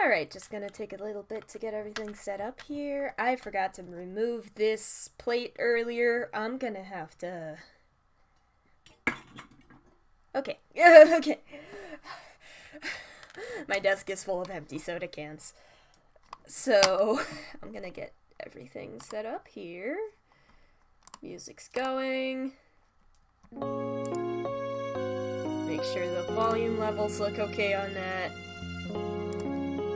Alright, just gonna take a little bit to get everything set up here. I forgot to remove this plate earlier. I'm gonna have to... Okay. Okay. My desk is full of empty soda cans. So, I'm gonna get everything set up here. Music's going. Make sure the volume levels look okay on that.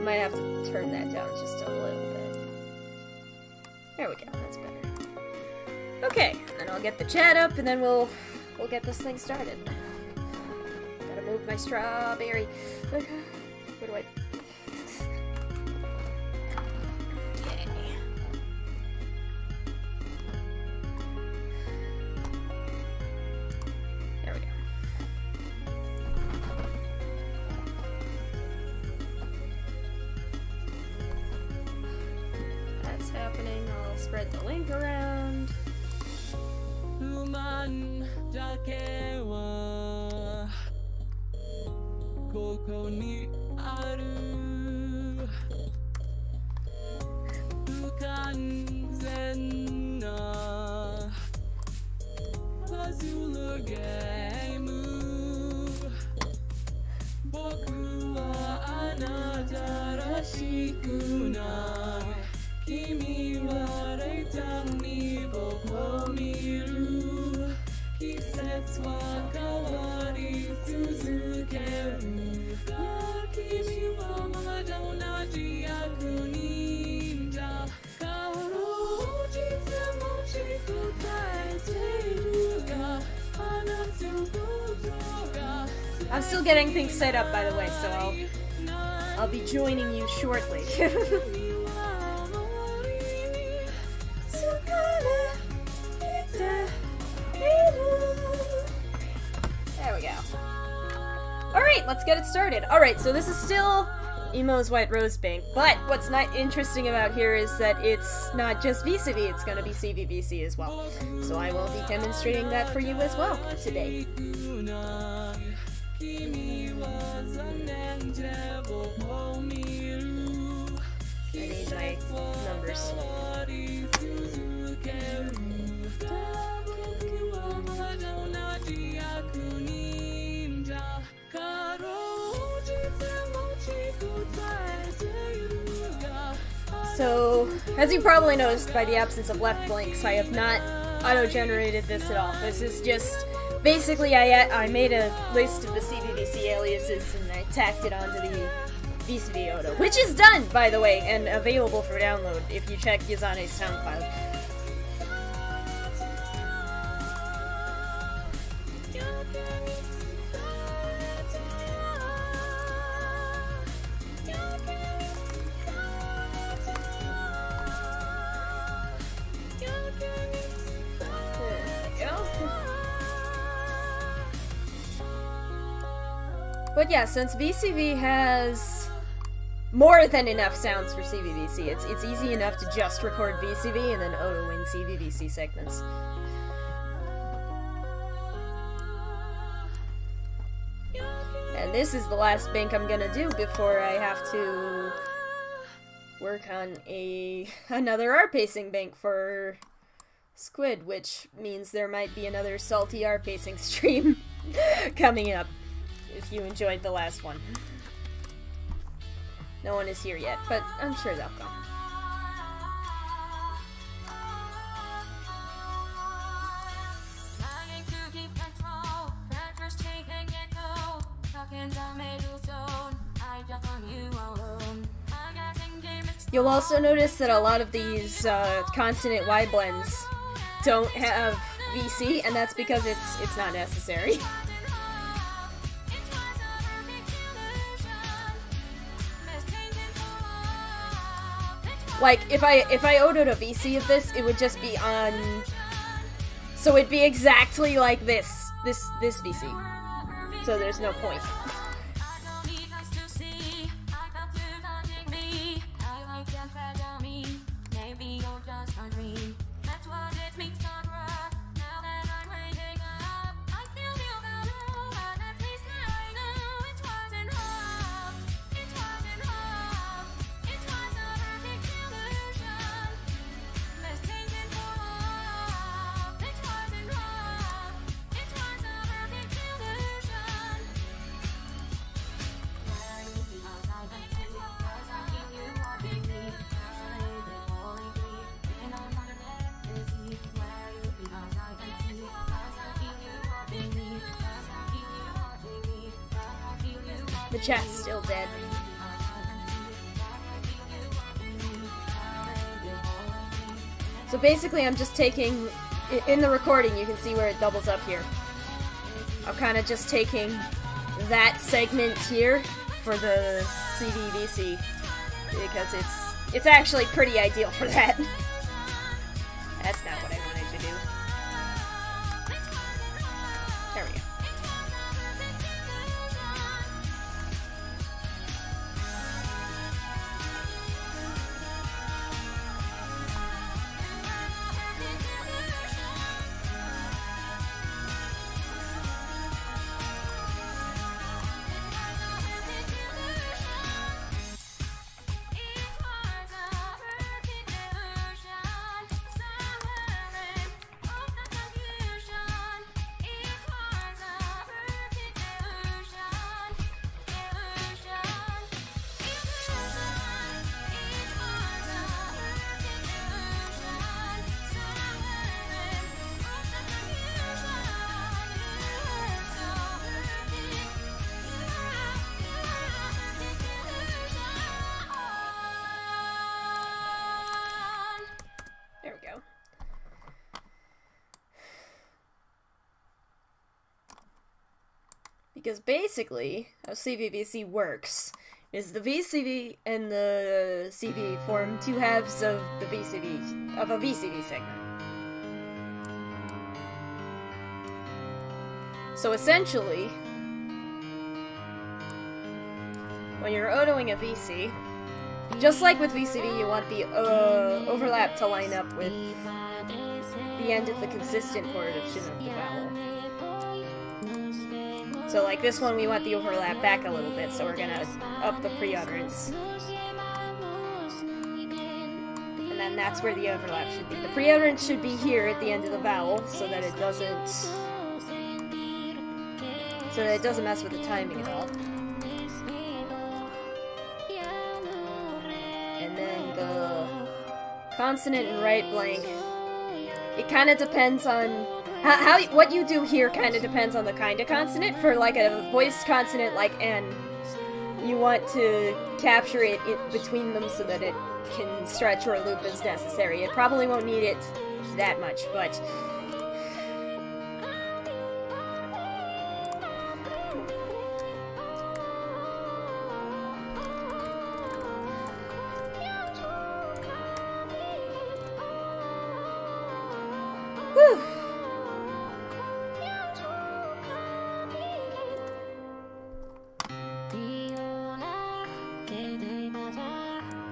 Might have to turn that down just a little bit. There we go, that's better. Okay, then I'll get the chat up and then we'll get this thing started. Gotta move my strawberry. Where do I... Okay. There we go. That's happening. I'll spread the link around. I'm still getting things set up, by the way, so I'll be joining you shortly. There we go. Alright, let's get it started. Alright, so this is still Iimo's White Rose Bank, but what's not interesting about here is that it's not just VCV, it's gonna be CVVC as well. So I will be demonstrating that for you as well today. I need my numbers. So, as you probably noticed by the absence of left blinks, I have not auto-generated this at all. This is just, basically I made a list of the CVVC aliases and I tacked it onto the VCV Auto, which is done, by the way, and available for download if you check Yozane's SoundCloud. But yeah, since VCV has more than enough sounds for CVVC, it's easy enough to just record VCV and then Otoing CVVC segments. And this is the last bank I'm gonna do before I have to work on another R-pacing bank for Squid, which means there might be another salty R-pacing stream coming up. If you enjoyed the last one. No one is here yet, but I'm sure they'll come. You'll also notice that a lot of these consonant Y blends don't have VC, and that's because it's not necessary. Like, if I odoed a VC of this, it would just be on... So it'd be exactly like this VC. So there's no point. The chat's still dead. So basically I'm just taking, in the recording you can see where it doubles up here. I'm kind of just taking that segment here for the CVVC because it's actually pretty ideal for that. That's not what I wanted to do. There we go. Because basically, how CVVC works is the VCV and the CV form two halves of the VCV, of a VCV segment. So essentially, when you're otoing a VC, just like with VCV, you want the overlap to line up with the end of the consistent portion of the vowel. So like this one, we want the overlap back a little bit, so we're gonna up the pre-utterance. And then that's where the overlap should be. The pre-utterance should be here at the end of the vowel, so that it doesn't mess with the timing at all. And then the consonant and right blank, it kind of depends on what you do here kind of depends on the kind of consonant. For like a voiced consonant like N, you want to capture it between them so that it can stretch or loop as necessary. It probably won't need it that much, but whew.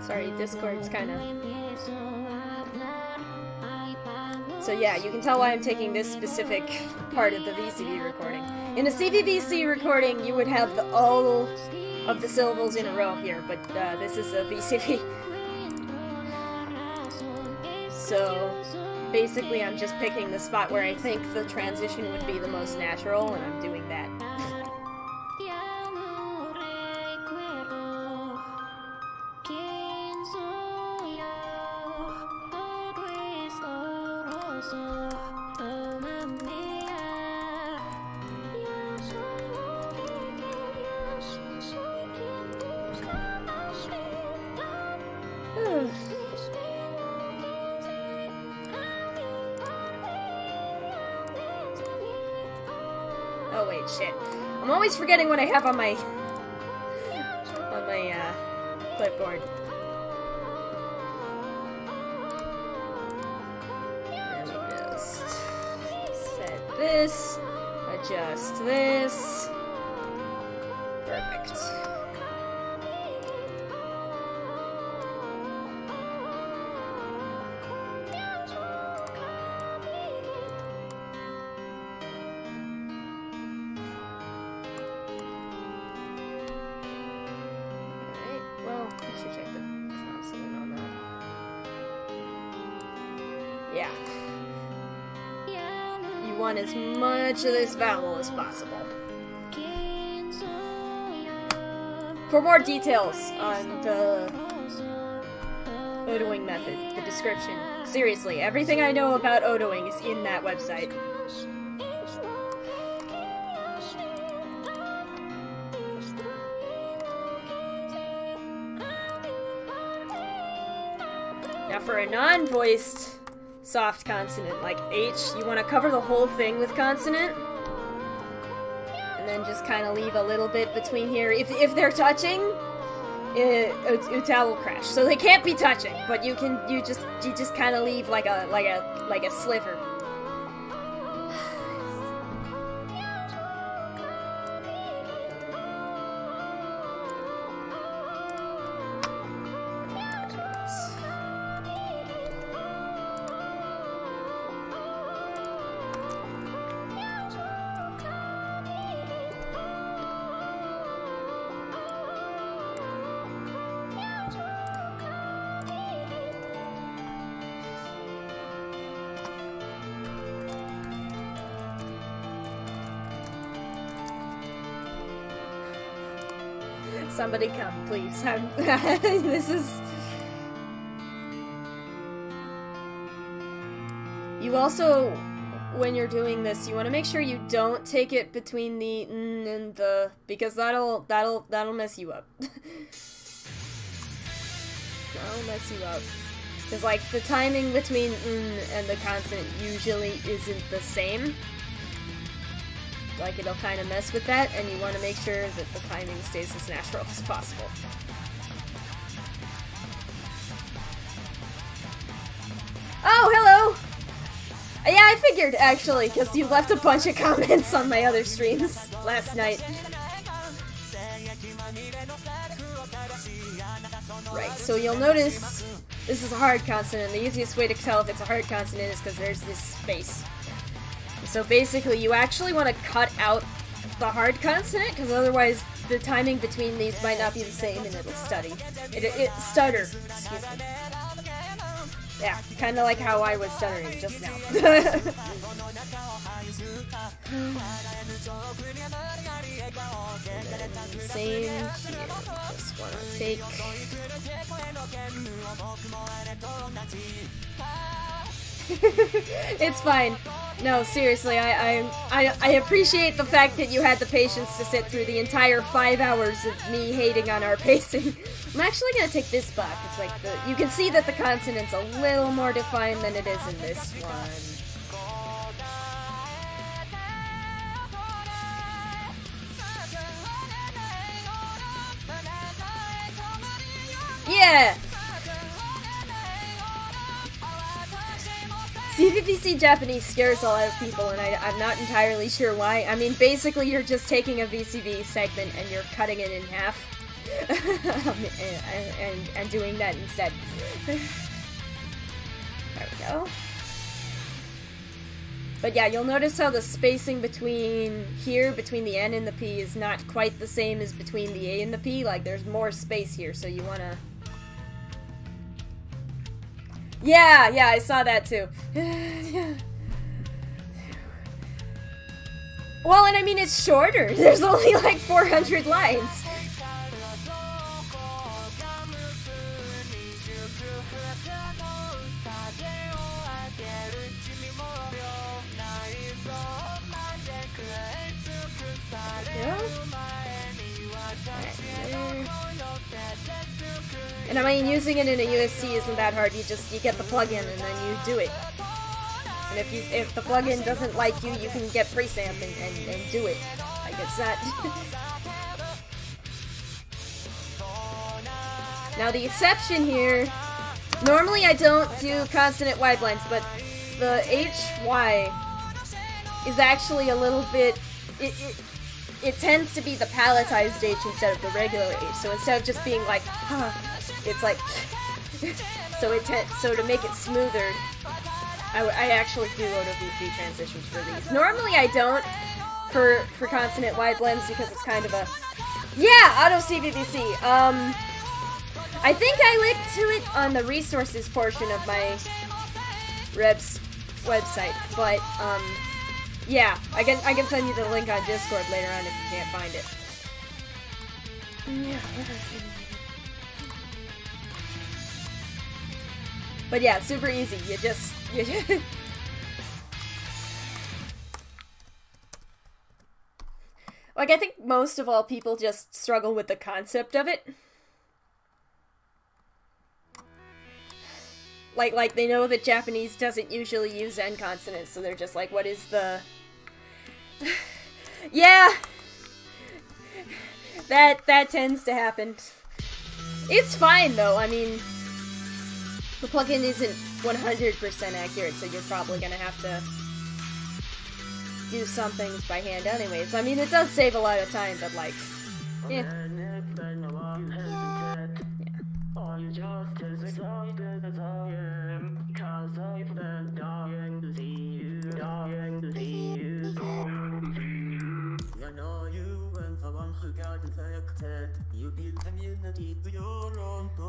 Sorry, Discord's kind of... So yeah, you can tell why I'm taking this specific part of the VCV recording. In a CVVC recording, you would have all of the syllables in a row here, but this is a VCV. So basically I'm just picking the spot where I think the transition would be the most natural, and I'm doing that. Oh wait, shit. I'm always forgetting what I have on my clipboard. Let me just set this, adjust this. Perfect. Yeah. You want as much of this vowel as possible. For more details on the otoing method, the description, seriously, everything I know about otoing is in that website. Now for a non-voiced soft consonant like H, you want to cover the whole thing with consonant. And then just kind of leave a little bit between here. If they're touching, UTAU will crash. So they can't be touching, but you just kind of leave like a sliver. Somebody come, please. This is... You also, when you're doing this, you want to make sure you don't take it between the n and the, because that'll mess you up. That'll mess you up. Because, like, the timing between n and the consonant usually isn't the same. Like, it'll kind of mess with that, and you want to make sure that the timing stays as natural as possible. Oh, hello! Yeah, I figured, actually, because you left a bunch of comments on my other streams last night. Right, so you'll notice this is a hard consonant. The easiest way to tell if it's a hard consonant is because there's this space. So basically, you actually want to cut out the hard consonant, because otherwise the timing between these might not be the same and it'll stutter. Excuse me. Yeah, kind of like how I was stuttering just now. Same here. Just want to take... It's fine. No, seriously, I appreciate the fact that you had the patience to sit through the entire 5 hours of me hating on our pacing. I'm actually gonna take this back. It's like you can see that the consonant's a little more defined than it is in this one. Yeah! CVVC Japanese scares a lot of people, and I'm not entirely sure why. I mean, basically, you're just taking a VCV segment and you're cutting it in half. and doing that instead. There we go. But yeah, you'll notice how the spacing between here, between the N and the P, is not quite the same as between the A and the P. Like, there's more space here, so you wanna... Yeah, I saw that too. Well, and I mean, it's shorter. There's only like 400 lines. And I mean, using it in a USC isn't that hard. You get the plugin and then you do it. And if the plugin doesn't like you, you can get presamp and do it. Like, it's that. Now the exception here, normally I don't do consonant wide blinds, but the HY is actually a little bit, it tends to be the palatized H instead of the regular H. So instead of just being like, huh, it's like, so to make it smoother, I actually do OTOVC transitions for these. Normally I don't for consonant wide blends because it's kind of a, yeah, Auto CVVC. I think I linked to it on the resources portion of my Rebs website, but yeah, I can send you the link on Discord later on if you can't find it. Yeah. But yeah, super easy. You just like, I think most of all people just struggle with the concept of it. like they know that Japanese doesn't usually use N consonants, so they're just like, what is the... Yeah! That tends to happen. It's fine, though. I mean, the plugin isn't 100% accurate, so you're probably gonna have to do some things by hand anyways. I mean, it does save a lot of time, but like, yeah.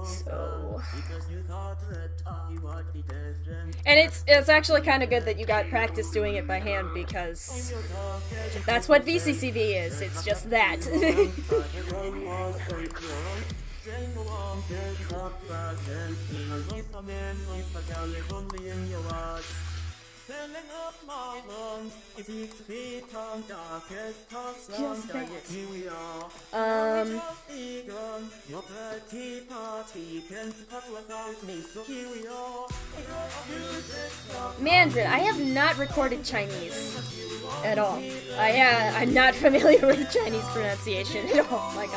So, and it's actually kind of good that you got practice doing it by hand, because that's what VCCV is. It's just that. Mandarin. I have not recorded Chinese at all. I'm not familiar with Chinese pronunciation at all. Like,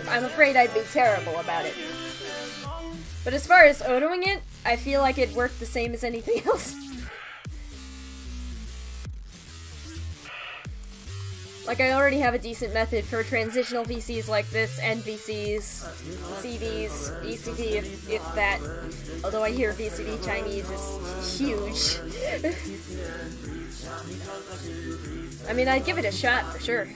I'm afraid I'd be terrible about it. But as far as otoing it, I feel like it worked the same as anything else. Like, I already have a decent method for transitional VCs like this, and VCs, CVs, VCV, if that. Although I hear VCV Chinese is huge. I mean, I'd give it a shot for sure.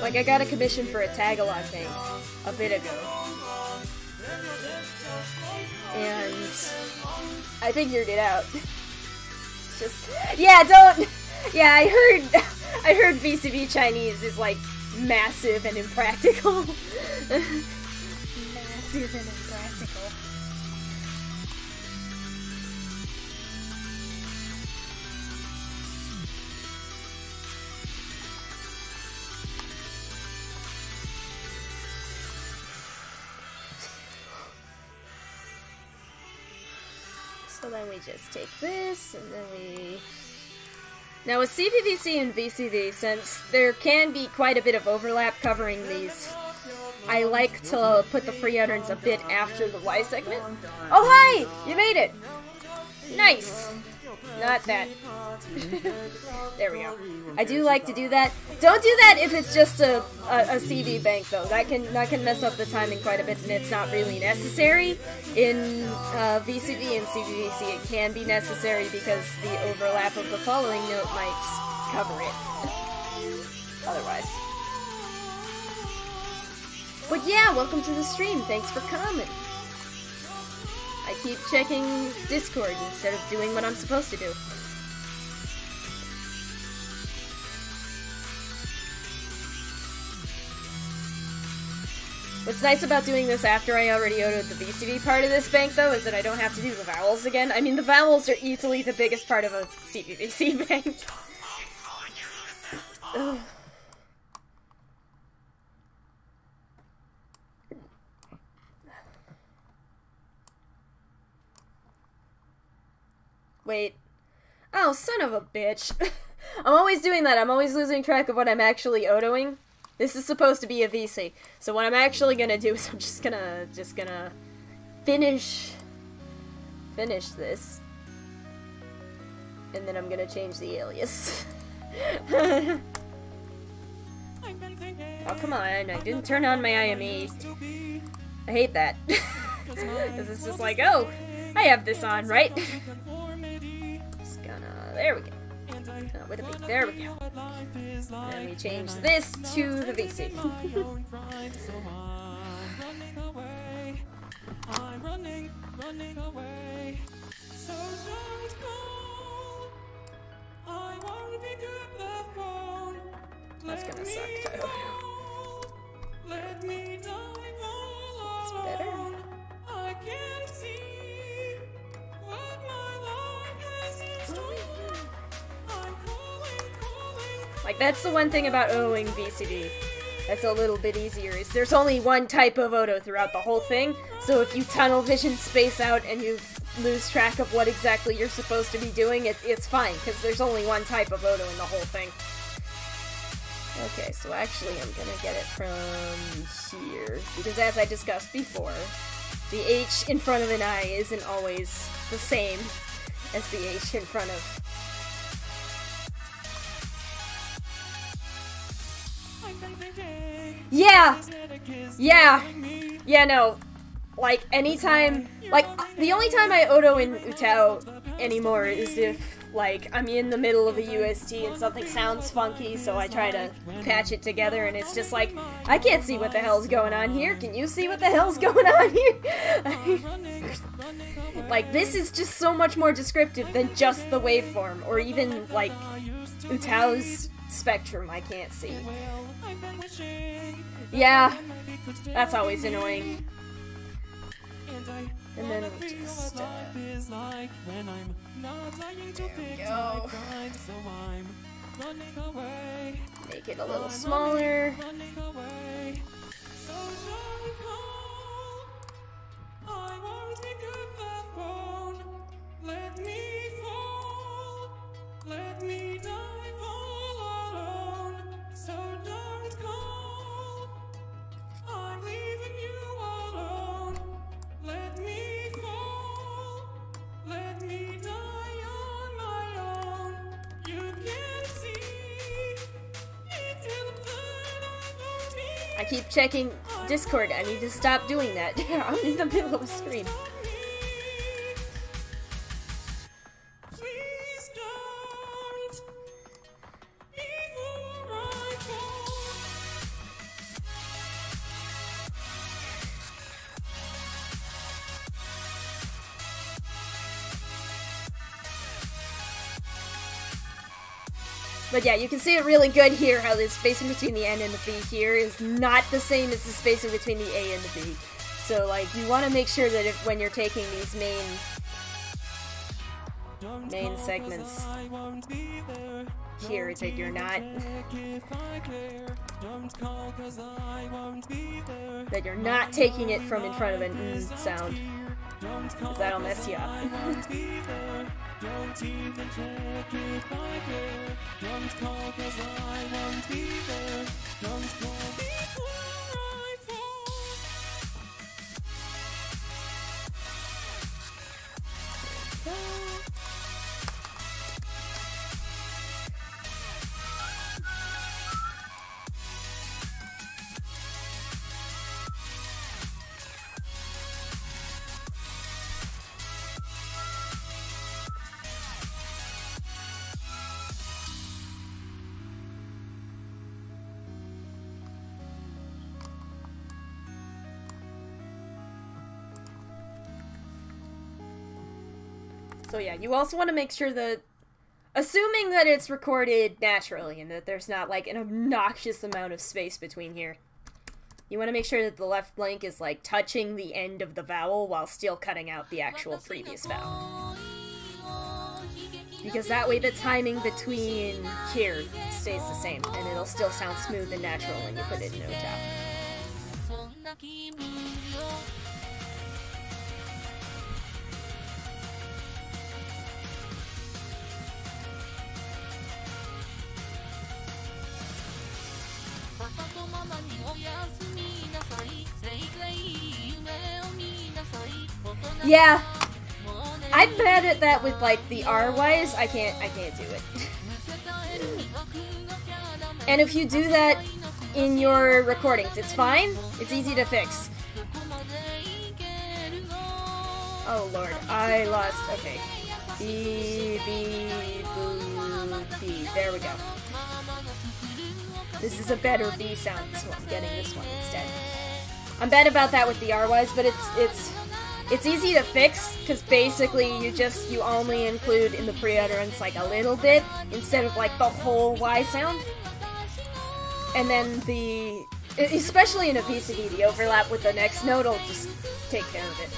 Like, I got a commission for a Tagalog thing a bit ago. And I figured it out. Just, yeah, don't... Yeah, I heard VCV Chinese is, like, massive and impractical. Massive and impractical. So then we just take this, and then we... Now with CVVC and VCV, since there can be quite a bit of overlap covering these, I like to put the free utterance a bit after the Y segment. Oh hi! You made it! Nice! Not that. There we go. I do like to do that. Don't do that if it's just a CV bank though. That can mess up the timing quite a bit, and it's not really necessary. In VCV and CVVC it can be necessary because the overlap of the following note might cover it. Otherwise. But yeah, welcome to the stream. Thanks for coming. I keep checking Discord instead of doing what I'm supposed to do. What's nice about doing this after I already otoed the VCV part of this bank, though, is that I don't have to do the vowels again. I mean, the vowels are easily the biggest part of a CVVC bank. Ugh. Wait. Oh, son of a bitch. I'm always doing that. I'm always losing track of what I'm actually otoing. This is supposed to be a VC. So what I'm actually gonna do is I'm just gonna finish this. And then I'm gonna change the alias. Oh, come on. I didn't turn on my IME. I hate that. Because it's just like, oh, I have this on, right? There we go. With a B. There we go. And we change this to the VC. I'm running away. So don't call. I won't pick up the phone. That's gonna suck, Tyler. Let me die all It's better. alone. I can't see what my life has in store. I'm calling. Like, that's the one thing about Otoing VCD that's a little bit easier, is there's only one type of Oto throughout the whole thing, so if you tunnel vision space out and you lose track of what exactly you're supposed to be doing, it's fine, because there's only one type of Oto in the whole thing. Okay, so actually I'm gonna get it from here, because as I discussed before, the H in front of an I isn't always the same as the H in front of... Yeah! Yeah, no. Like, anytime... Like, the only time I Oto in UTAU anymore is if, like, I'm in the middle of a UST and something sounds funky, so I try to patch it together, and it's just like, I can't see what the hell's going on here. Can you see what the hell's going on here? Like, this is just so much more descriptive than just the waveform, or even, like, UTAU's spectrum I can't see. Yeah, that's always annoying. And then we'll just, there we go. Make it a little smaller. Let me die all alone. So don't call. I'm leaving you alone. Let me fall. Let me die on my own. You can see it in the blood of me. I keep checking Discord. I need to stop doing that. I'm in the middle of a stream. But yeah, you can see it really good here, how the spacing between the N and the B here is not the same as the spacing between the A and the B. So, like, you want to make sure that if, when you're taking these main segments here, that you're not... that you're not taking it from in front of an N sound, because that'll mess you up. Don't even check if I care. Don't call 'cause I won't be there. Don't call before I fall. So yeah, you also want to make sure that, assuming that it's recorded naturally and that there's not like an obnoxious amount of space between here, you want to make sure that the left blank is like touching the end of the vowel while still cutting out the actual previous vowel. Because that way the timing between here stays the same, and it'll still sound smooth and natural when you put it in UTAU. Yeah, I'm bad at that with like the R-wise. I can't do it. And if you do that in your recordings, it's fine. It's easy to fix. Oh lord, I lost. Okay, B, boo, B. There we go. This is a better B sound, so I'm getting this one instead. I'm bad about that with the R-wise, but it's easy to fix, because basically you only include in the pre-utterance like a little bit, instead of like the whole Y sound. And then especially in a VCD, the overlap with the next note will just take care of it.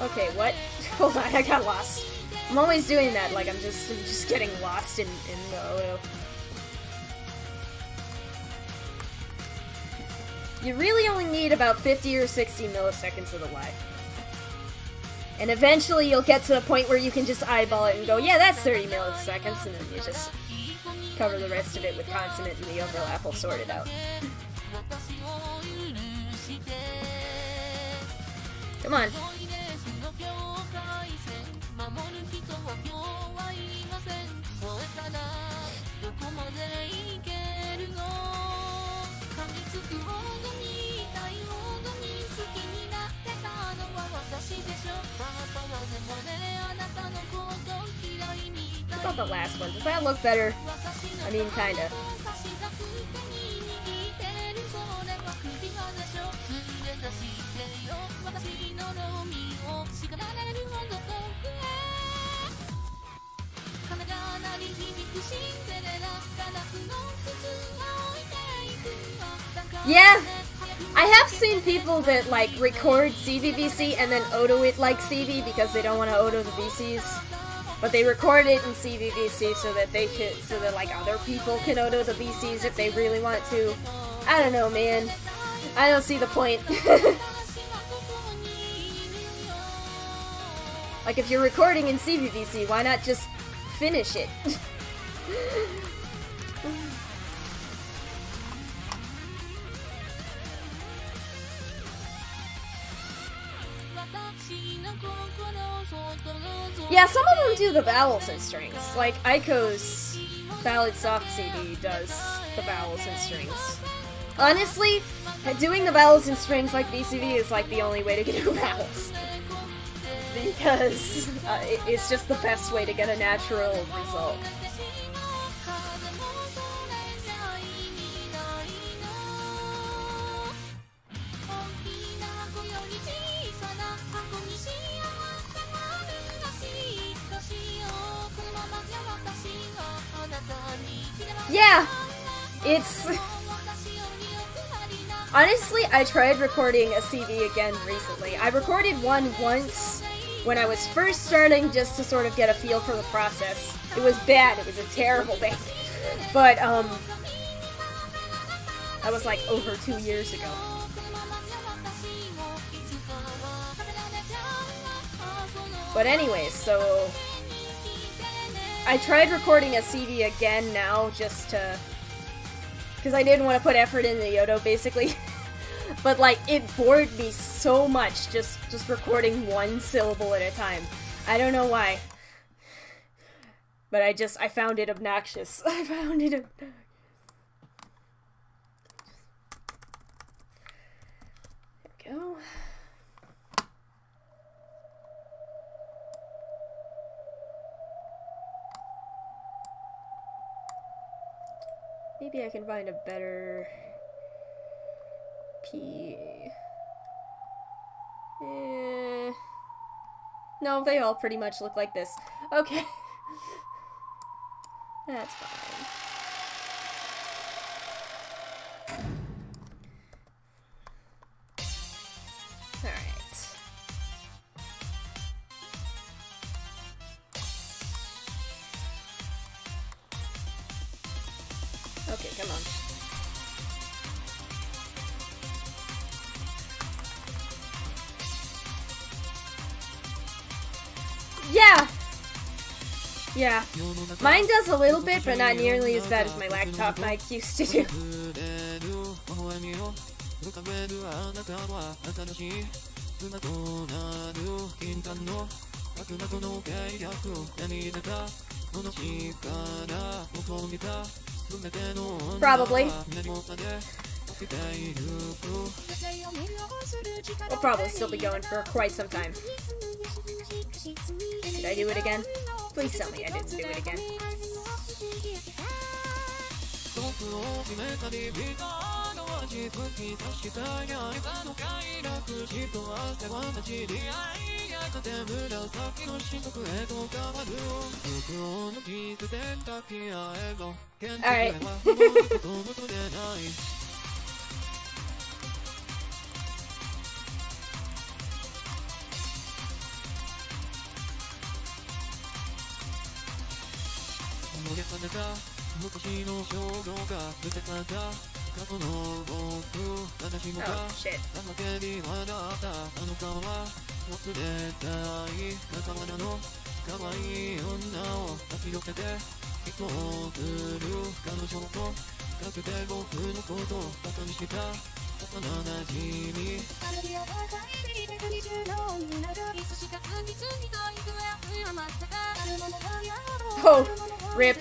Okay, what? Hold on, I got lost. I'm always doing that, like I'm just getting lost in the Oto. You really only need about 50 or 60 milliseconds of the delay. And eventually you'll get to the point where you can just eyeball it and go, yeah, that's 30 milliseconds, and then you just cover the rest of it with consonant and the overlap will sort it out. Come on. What about the last one? Does that look better? I mean, kinda. Yeah, I have seen people that like record CVVC and then Oto it like CV because they don't want to Oto the VCs, but they record it in CVVC so that like other people can Oto the VCs if they really want to. I don't know, man. I don't see the point. Like if you're recording in CVVC, why not just finish it? Yeah, some of them do the vowels and strings. Like Iiko's Ballad Soft CD does the vowels and strings. Honestly, doing the vowels and strings like VCV is like the only way to do vowels. Because it's just the best way to get a natural result. Yeah, it's... Honestly, I tried recording a CD again recently. I recorded one once when I was first starting just to sort of get a feel for the process. It was bad, it was a terrible thing. But, that was like over 2 years ago. But anyways, so... I tried recording a CD again now just to... because I didn't want to put effort into Yoto, basically. But, like, it bored me so much just recording one syllable at a time. I don't know why. But I found it obnoxious. I found it obnoxious. There we go. Maybe I can find a better P. No, they all pretty much look like this. Okay. That's fine. Alright. Okay, come on. Yeah! Yeah. Mine does a little bit, but not nearly as bad as my laptop mic used to do. Probably. We'll probably still be going for quite some time. Did I do it again? Please tell me I didn't do it again. Alright. Oh, shit. Oh, rip.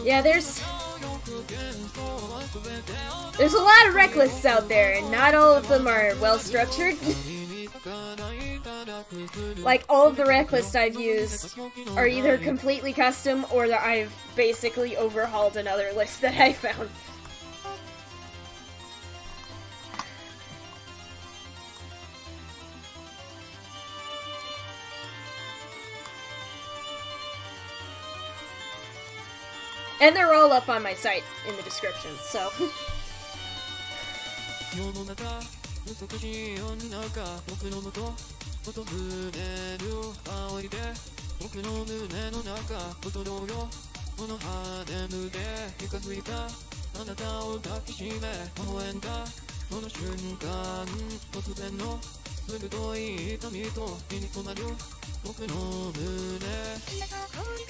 Yeah, there's a lot of rec lists out there, and not all of them are well structured. Like, all of the rec lists I've used are either completely custom or that I've basically overhauled another list that I found. And they're all up on my site in the description, so.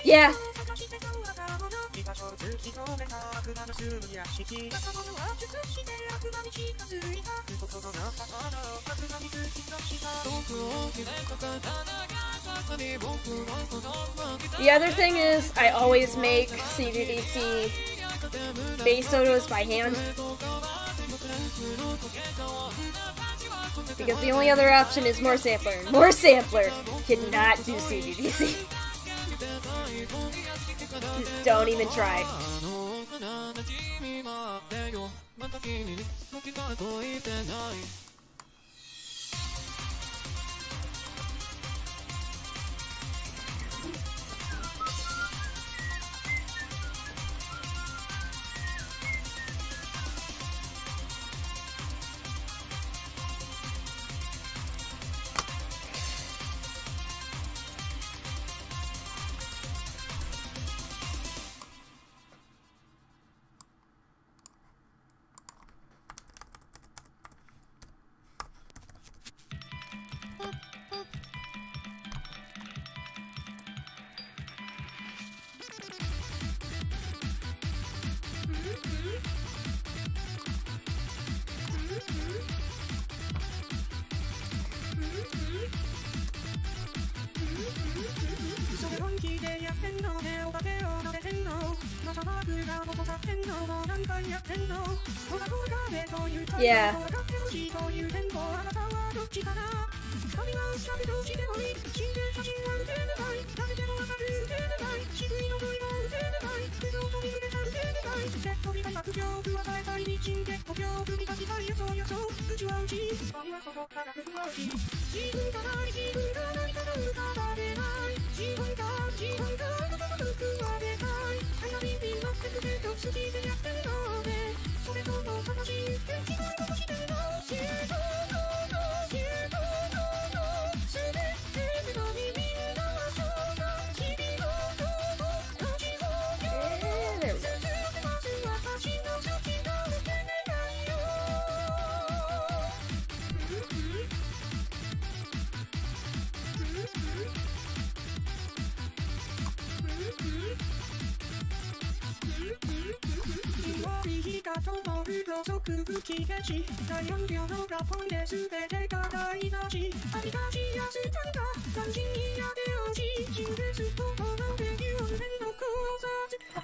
Yeah. The other thing is, I always make CVVC base photos by hand. Because the only other option is more sampler. More sampler cannot do CVVC. Just don't even try. Yeah.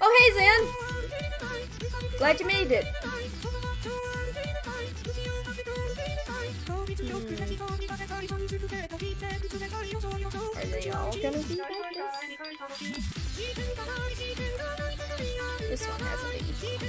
Oh, hey, Zan! Glad you made it. Are they all gonna be like this? This one has a biggie.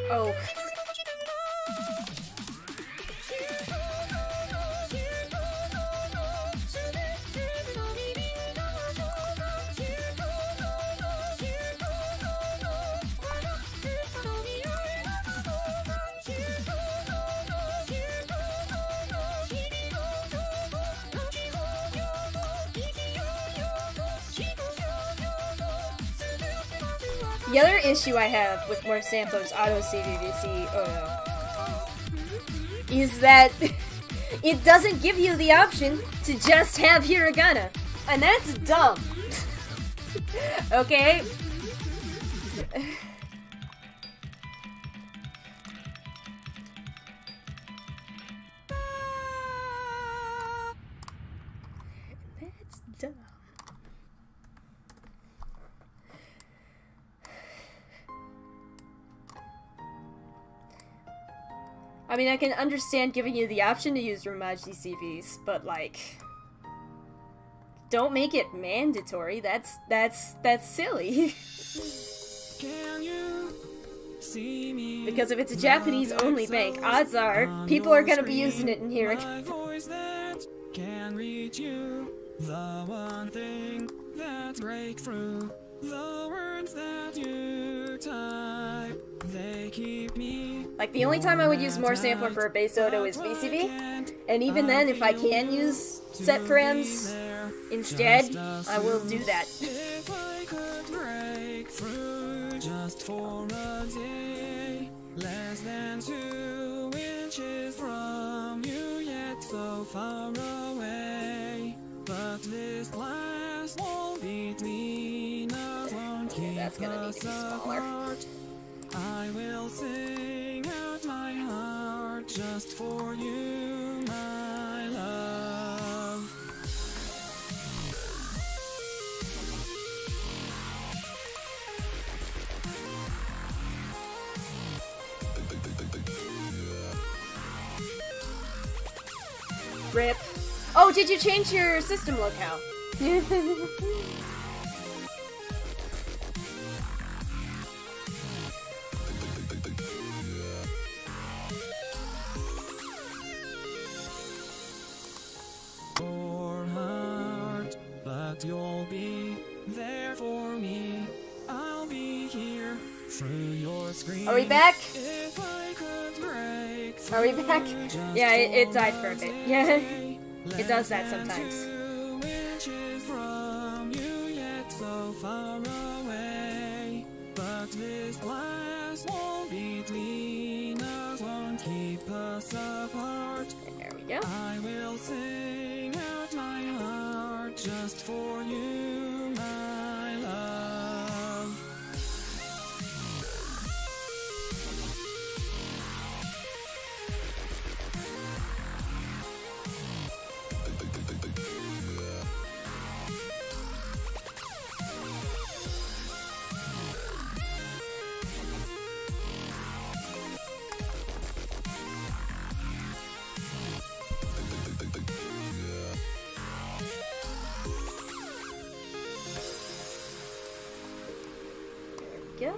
Oh. The other issue I have with more samplers Auto CVVC is that it doesn't give you the option to just have hiragana, and that's dumb. Okay? That's dumb. I mean, I can understand giving you the option to use Romaji CVs, but like, don't make it mandatory. That's silly. Can you see me? Because if it's a Japanese-only bank, odds are people are gonna be using it in here. My voice that can reach you, the one thing that breaks through, the words that you type, they keep me. Like, the only time I would use more sampler for a base auto is VCV, and even then, if I can use set params instead, I will do that. If I could break through just for a day, less than 2 inches from you, yet so far away. But this glass wall between us won't keep That's gonna need us to be smaller. apart. I will sing out my heart just for you, my love. RIP. Oh, did you change your system locale? Or heart, but you'll be there for me. I'll be here through your screen. Are we back? If I could break Are we back? Yeah, it died for a bit. Yeah, it does that sometimes. 2 inches from you, yet so far away. But this glass wall between us won't keep us apart. There we go. I will sing out my heart just for you, my love. Go.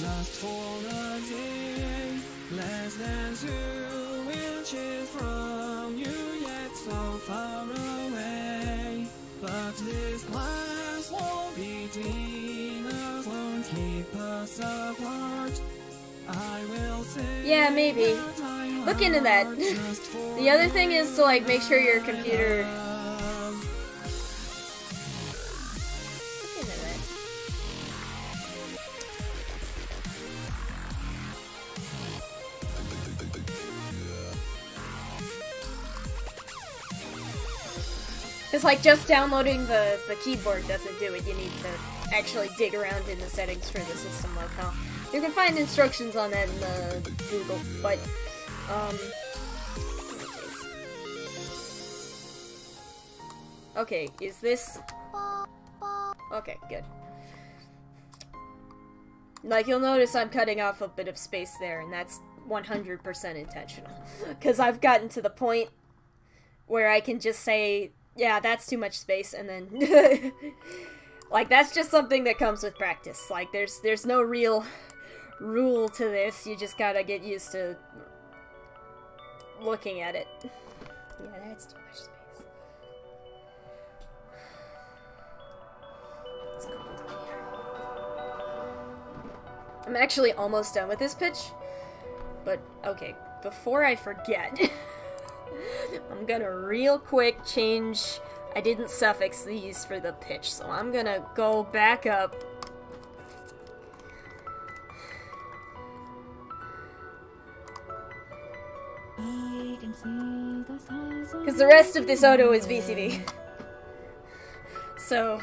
just for a day, less than 2 inches from you, yet so far away. But this glass wall between us won't keep us apart. I will say, yeah, maybe. Look into that. The other thing is to like make sure your computer. Look into that. It's like just downloading the keyboard doesn't do it. You need to actually dig around in the settings for the system locale. You can find instructions on that in the Google, but okay, is this okay, good. Like, you'll notice I'm cutting off a bit of space there, and that's 100% intentional. Because I've gotten to the point where I can just say, yeah, that's too much space, and then like, that's just something that comes with practice. Like, there's no real rule to this, you just gotta get used to looking at it. Yeah, that's too much space. It's cold in here. I'm actually almost done with this pitch, but okay, before I forget, I'm gonna real quick change. I didn't suffix these for the pitch, so I'm gonna go back up. Because the rest of this auto is VCV. So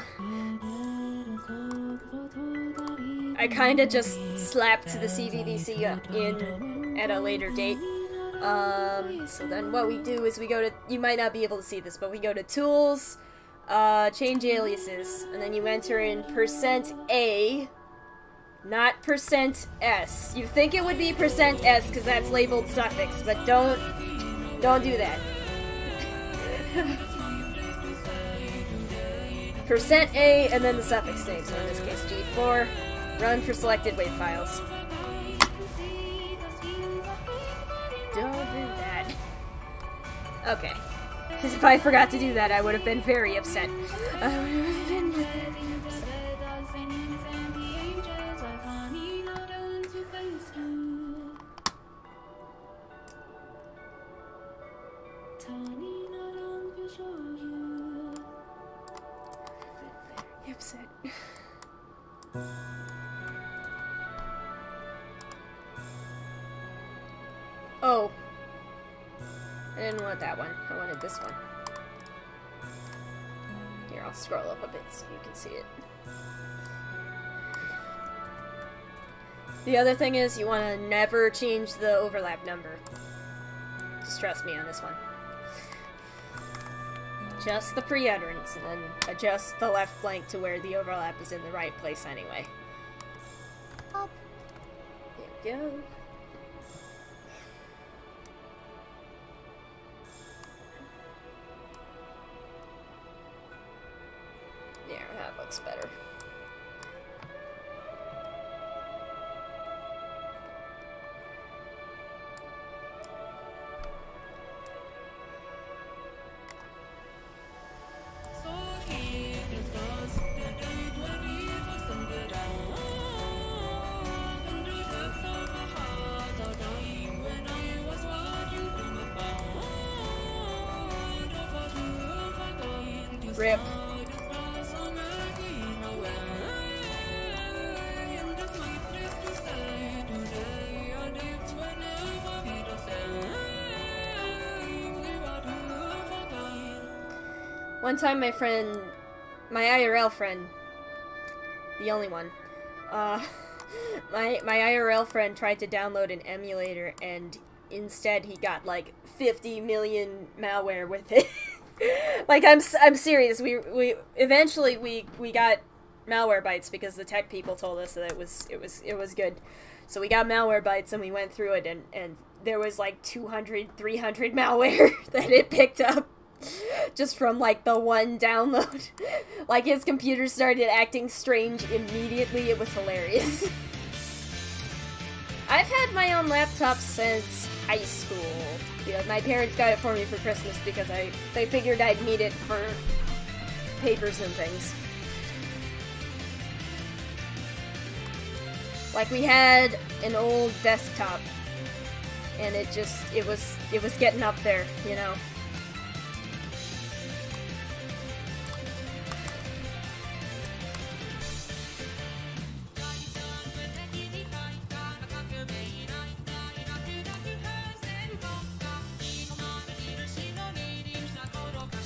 I kinda just slapped the CVVC in at a later date. So then what we do is we go to, you might not be able to see this, but we go to Tools, Change Aliases, and then you enter in %A, not %S. You think it would be %S because that's labeled suffix, but don't do that. %A and then the suffix name, so in this case G4, run for selected WAV files. Don't do that. Okay. Because if I forgot to do that, I would have been very upset. Upset. Oh. I didn't want that one. I wanted this one. Here, I'll scroll up a bit so you can see it. The other thing is you want to never change the overlap number. Just trust me on this one. Just the pre-utterance, and then adjust the left blank to where the overlap is in the right place anyway. There we go. Yeah, that looks better. Rip. One time my IRL friend, the only one, my IRL friend tried to download an emulator and instead he got like 50 million malware with it. Like, I'm serious. We eventually got malware bytes because the tech people told us that it was good. So we got malware bytes and we went through it and there was like 200, 300 malware that it picked up just from like the one download. Like, his computer started acting strange immediately. It was hilarious. I've had my own laptop since high school. You know, my parents got it for me for Christmas because they figured I'd need it for papers and things. Like, we had an old desktop, and it was getting up there, you know.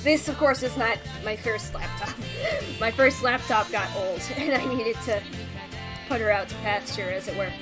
This, of course, is not my first laptop. My first laptop got old, and I needed to put her out to pasture, as it were.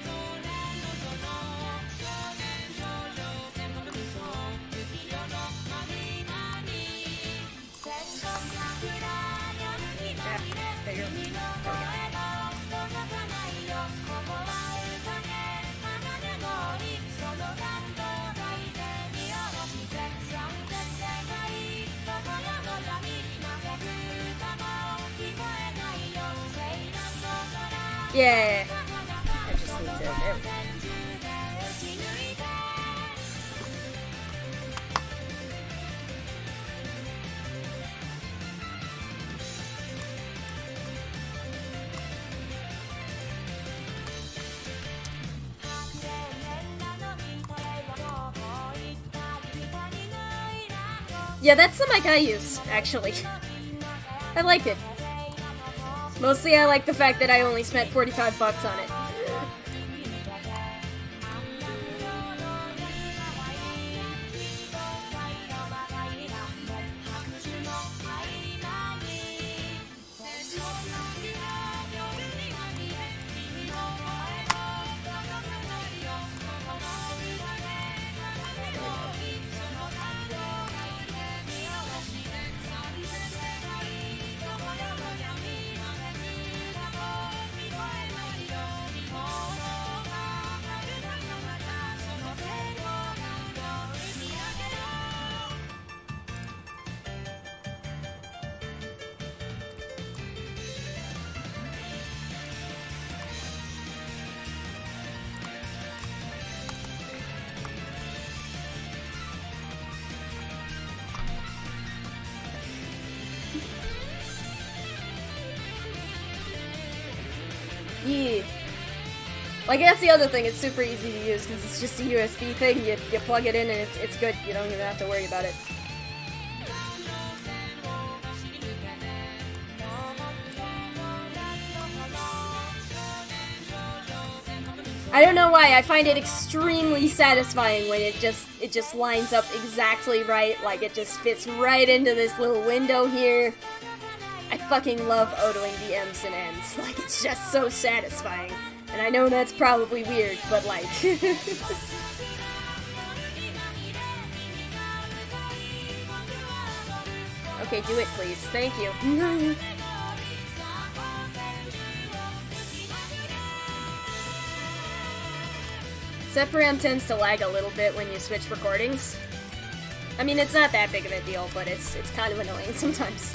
Yeah, I just need to. There we go. Yeah, that's the mic I use, actually. I like it. Mostly I like the fact that I only spent 45 bucks on it. Yeah. Like, that's the other thing, it's super easy to use because it's just a USB thing, you plug it in and it's good, you don't even have to worry about it. I don't know why, I find it extremely satisfying when it just lines up exactly right, like it just fits right into this little window here. I fucking love Otoing the M's and N's, like it's just so satisfying. And I know that's probably weird, but like... Okay, do it please, thank you. Separam tends to lag a little bit when you switch recordings. I mean, it's not that big of a deal, but it's kind of annoying sometimes.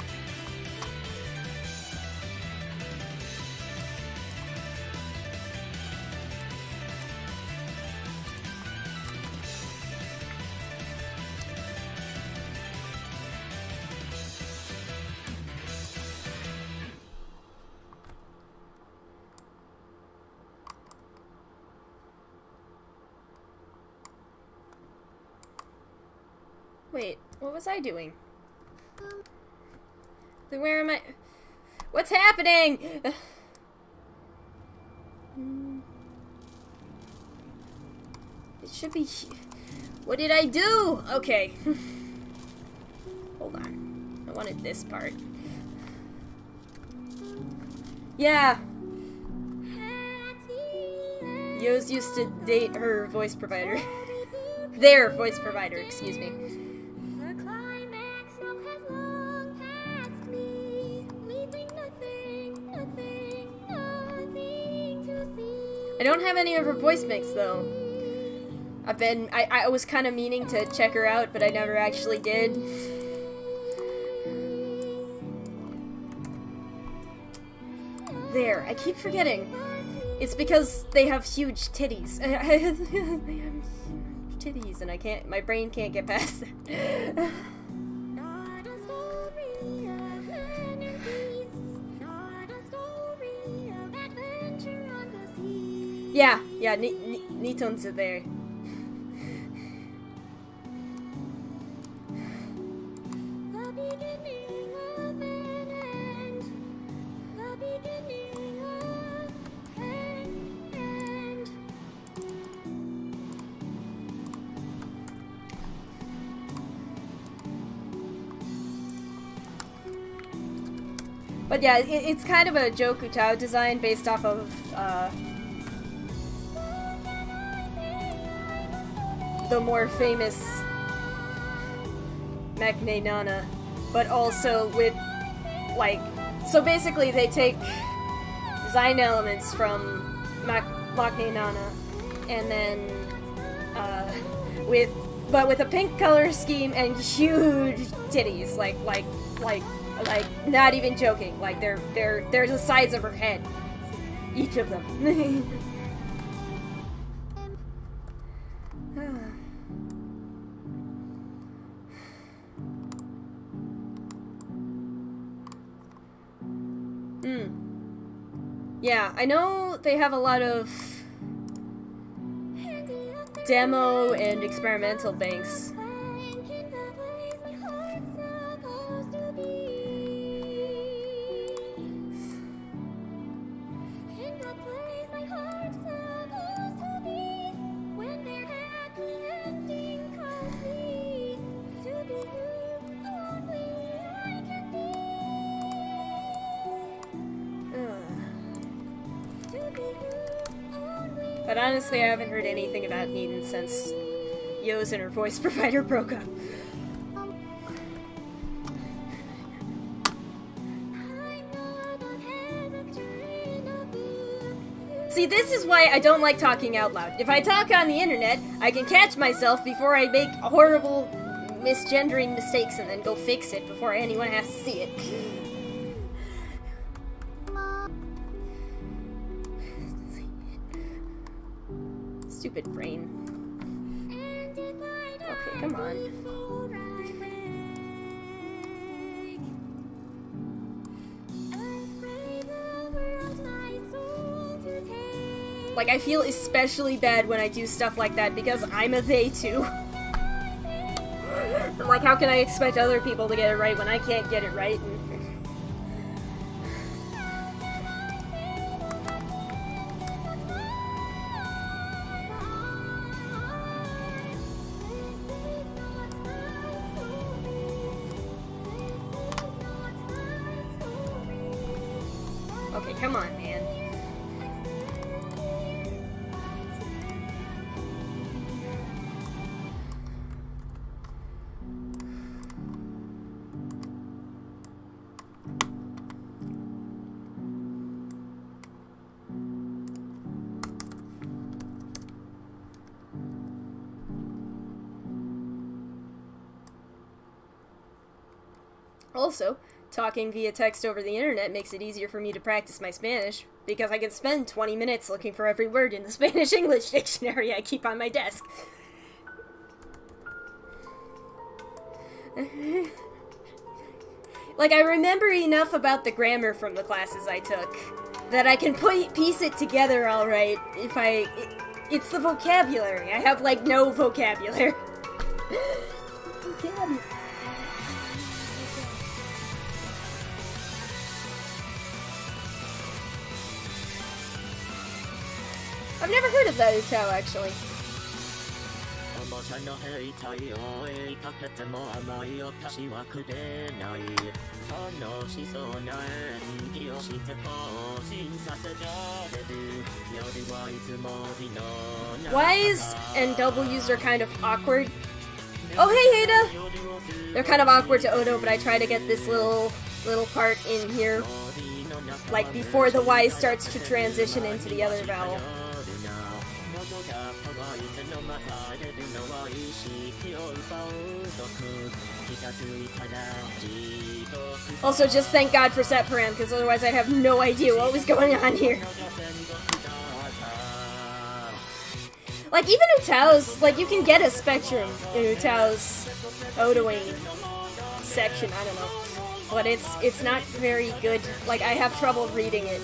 Wait, what was I doing? Then where am I? What's happening? It should be... What did I do? Okay. Hold on. I wanted this part. Yeah. Yoz used to date her voice provider. Their voice provider, excuse me. I don't have any of her voice mix though. I was kind of meaning to check her out, but I never actually did. There, I keep forgetting. It's because they have huge titties. They have huge titties, and I can't. My brain can't get past that. Yeah, Nitons are there. But yeah, it's kind of a joke UTAU design based off of the more famous Maknae Nana, but also with, like, so basically they take design elements from Maknae Nana, and then with a pink color scheme and huge titties, like not even joking, like they're the size of her head, each of them. Yeah, I know they have a lot of demo and experimental banks. But honestly, I haven't heard anything about Needon since Yozane and her voice provider broke up. See, this is why I don't like talking out loud. If I talk on the internet, I can catch myself before I make horrible misgendering mistakes and then go fix it before anyone has to see it. Stupid brain. Okay, come on. Like, I feel especially bad when I do stuff like that because I'm a they too. Like, how can I expect other people to get it right when I can't get it right? Okay, come on, man. Also, talking via text over the internet makes it easier for me to practice my Spanish, because I can spend 20 minutes looking for every word in the Spanish-English dictionary I keep on my desk. Like, I remember enough about the grammar from the classes I took that I can piece it together alright if it's the vocabulary. I have, like, no vocabulary. Vocabulary. I've never heard of that UTAU, actually. Y's and W's are kind of awkward. Oh, hey, Ada! They're kind of awkward to Oto, but I try to get this little part in here, like before the Y starts to transition into the other vowel. Also, just thank God for set param, because otherwise I'd have no idea what was going on here. Like, even UTAU's, like, you can get a spectrum in UTAU's OTOing section, I don't know. But it's not very good. Like, I have trouble reading it.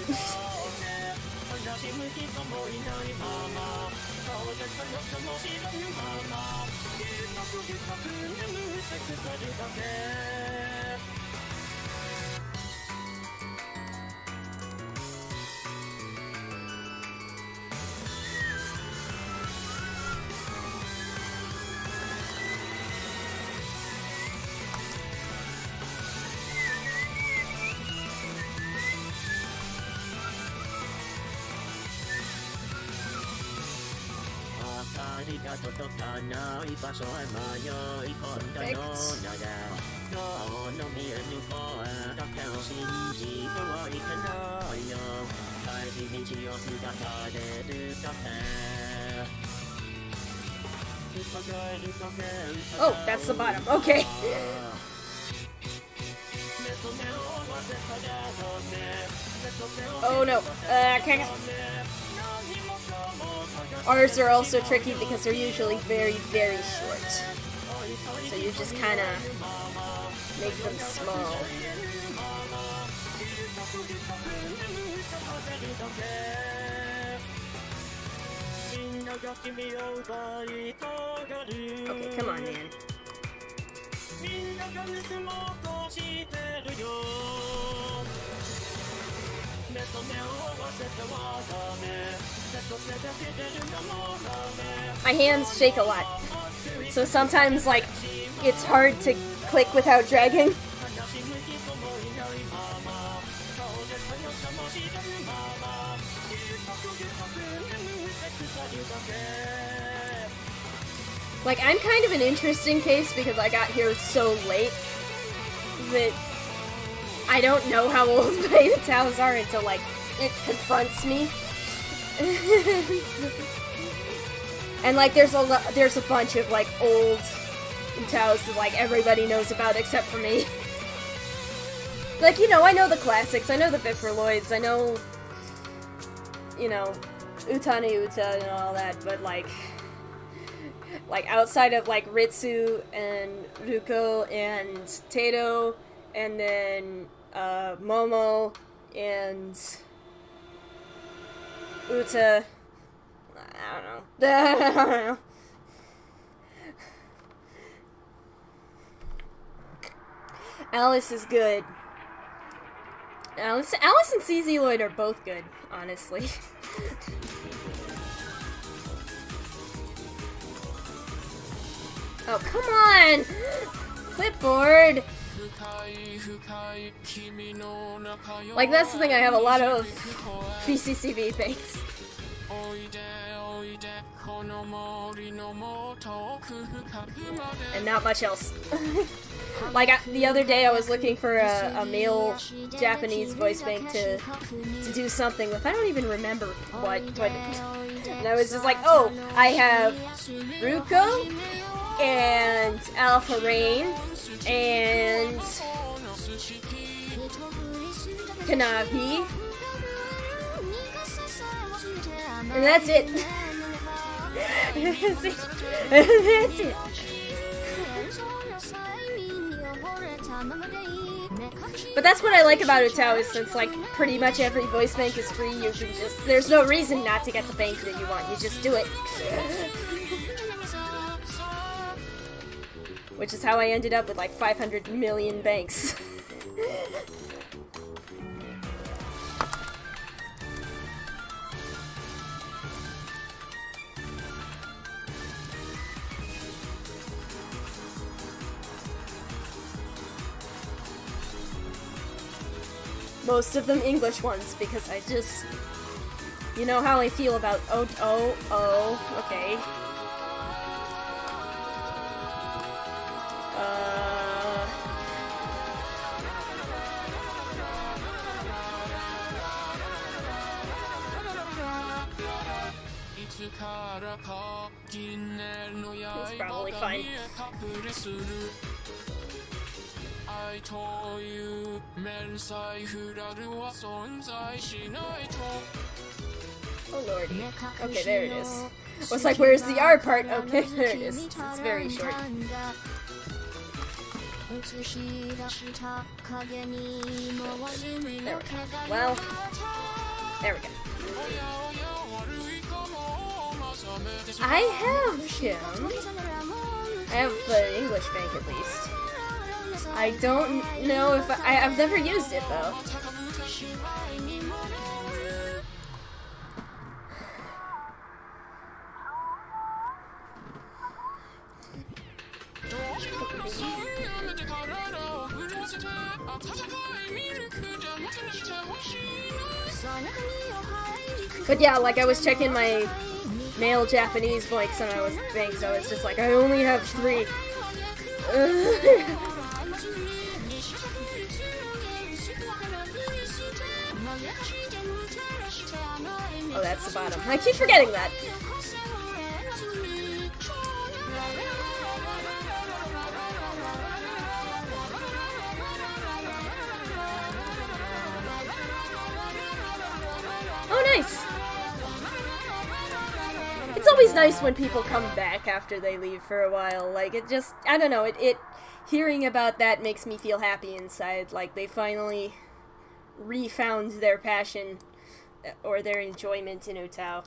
Oh, that's the bottom. Okay. Oh no. Okay. Ours are also tricky because they're usually very, very short. So you just kind of make them small. Okay, come on, man. My hands shake a lot, so sometimes, like, it's hard to click without dragging. Like, I'm kind of an interesting case because I got here so late that I don't know how old my UTAUs are until, like, it confronts me. And, like, there's a bunch of, like, old UTAUs that, like, everybody knows about except for me. Like, you know, I know the classics, I know the Bifurloids, I know, you know, Utani Uta and all that, but, like, outside of, like, Ritsu and Ruko and Tato, and then, Momo and Uta, I don't know. I don't know. Alice is good. Alice and CZ Lloyd are both good, honestly. Oh, come on! Clipboard! Like, that's the thing, I have a lot of VCCV things. And not much else. Like, the other day I was looking for a male Japanese voice bank to do something with. I don't even remember what. And I was just like, oh, I have Ruko, and Alpha Rain, and Kanavi, and that's it. That's it. That's it. But that's what I like about UTAU, is since, like, pretty much every voice bank is free, you can just, there's no reason not to get the bank that you want, you just do it. Which is how I ended up with, like, 500 million banks. Most of them English ones, because I just... You know how I feel about okay. It's probably fine. Oh lord. Okay, there it is. I was like, where's the R part? Okay, there it is. It's very short. There we go. Well, there we go. I have him. I have the English bank at least. I don't know if I've never used it though. But yeah, like I was checking my male Japanese blanks and I was just like, I only have 3. Oh, that's the bottom. I keep forgetting that. Oh, nice! It's always nice when people come back after they leave for a while. Like, it just, I don't know, hearing about that makes me feel happy inside. Like, they finally refound their passion or their enjoyment in UTAU.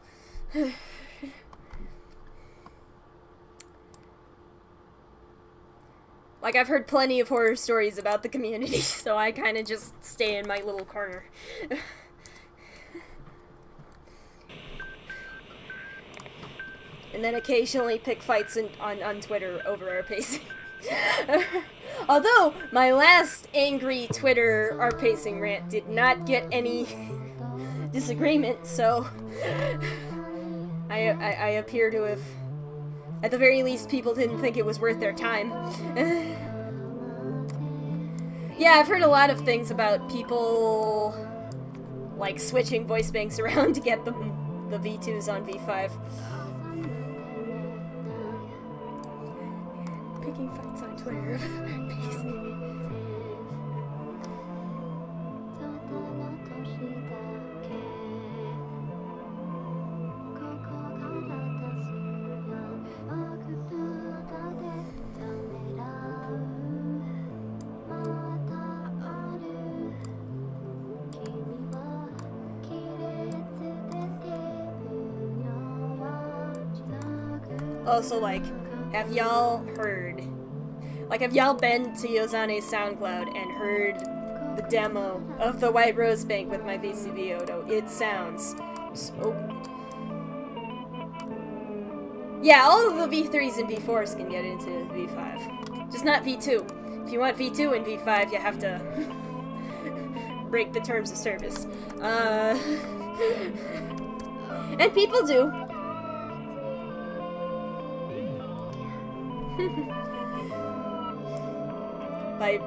Like, I've heard plenty of horror stories about the community, so I kind of just stay in my little corner. And then occasionally pick fights on Twitter over our pacing. Although, my last angry Twitter our pacing rant did not get any disagreement, so I appear to have, at the very least, people didn't think it was worth their time. Yeah, I've heard a lot of things about people, like, switching voice banks around to get the V2s on V5. Picking fights on Twitter. Also, like, have y'all heard, like, have y'all been to Yozane's SoundCloud and heard the demo of the White Rose Bank with my VCV Oto? It sounds so good. Yeah, all of the V3s and V4s can get into V5. Just not V2. If you want V2 and V5, you have to break the terms of service. And people do.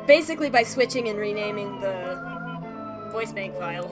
Basically by switching and renaming the voice bank file.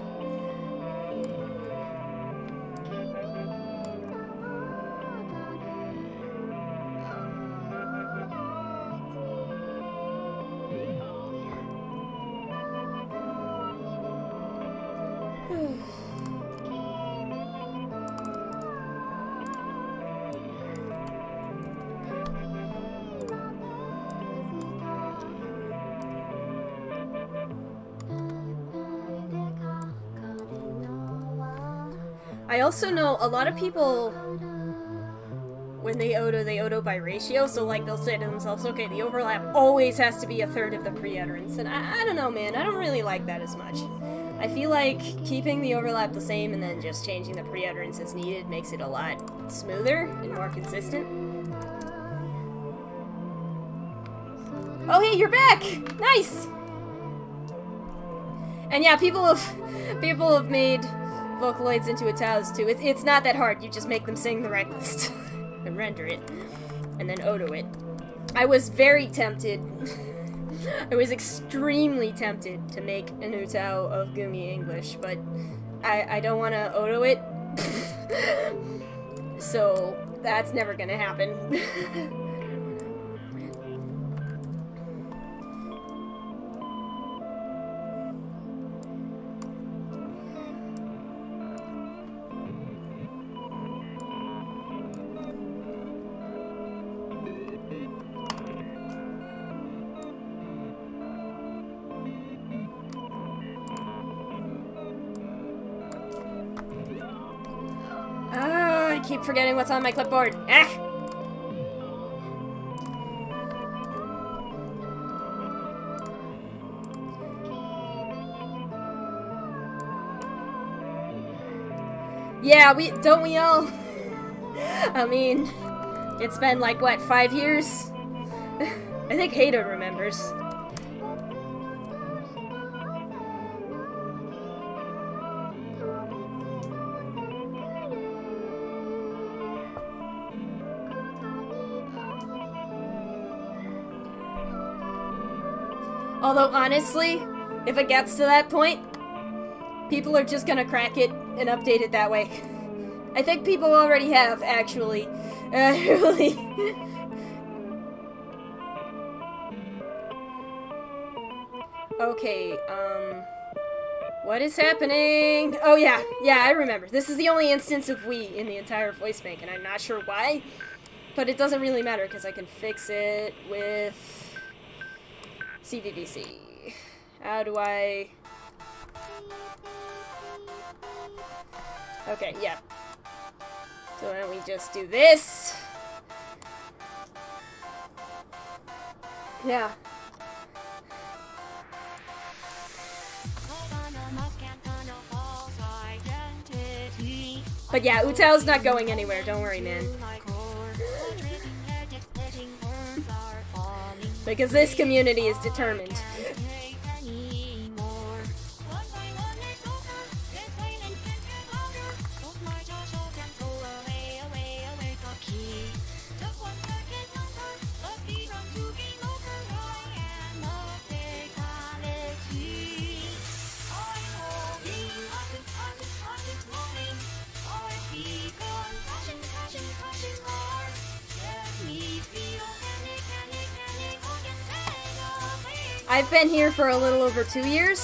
I also know a lot of people, when they Oto by ratio, so like they'll say to themselves, okay, the overlap always has to be 1/3 of the pre-utterance, and I don't know, man, I don't really like that as much. I feel like keeping the overlap the same and then just changing the pre-utterance as needed makes it a lot smoother and more consistent. Oh hey, you're back! Nice! And yeah, people have made Vocaloids into UTAUs too. It's not that hard. You just make them sing the right list and render it, and then Oto it. I was very tempted. I was extremely tempted to make an UTAU of Gumi English, but I don't want to Oto it, so that's never gonna happen. keep forgetting what's on my clipboard. Ah! Yeah, don't we all? I mean, it's been like, what, 5 years? I think Hayden remembers. Although, honestly, if it gets to that point, people are just gonna crack it and update it that way. I think people already have, actually. Really. Okay, what is happening? Oh yeah, I remember. This is the only instance of we in the entire voice bank, and I'm not sure why, but it doesn't really matter because I can fix it with CVVC. How do I... Okay, yeah. So why don't we just do this? Yeah. But yeah, UTAU's not going anywhere, don't worry, man. Because this community is determined. I've been here for a little over 2 years,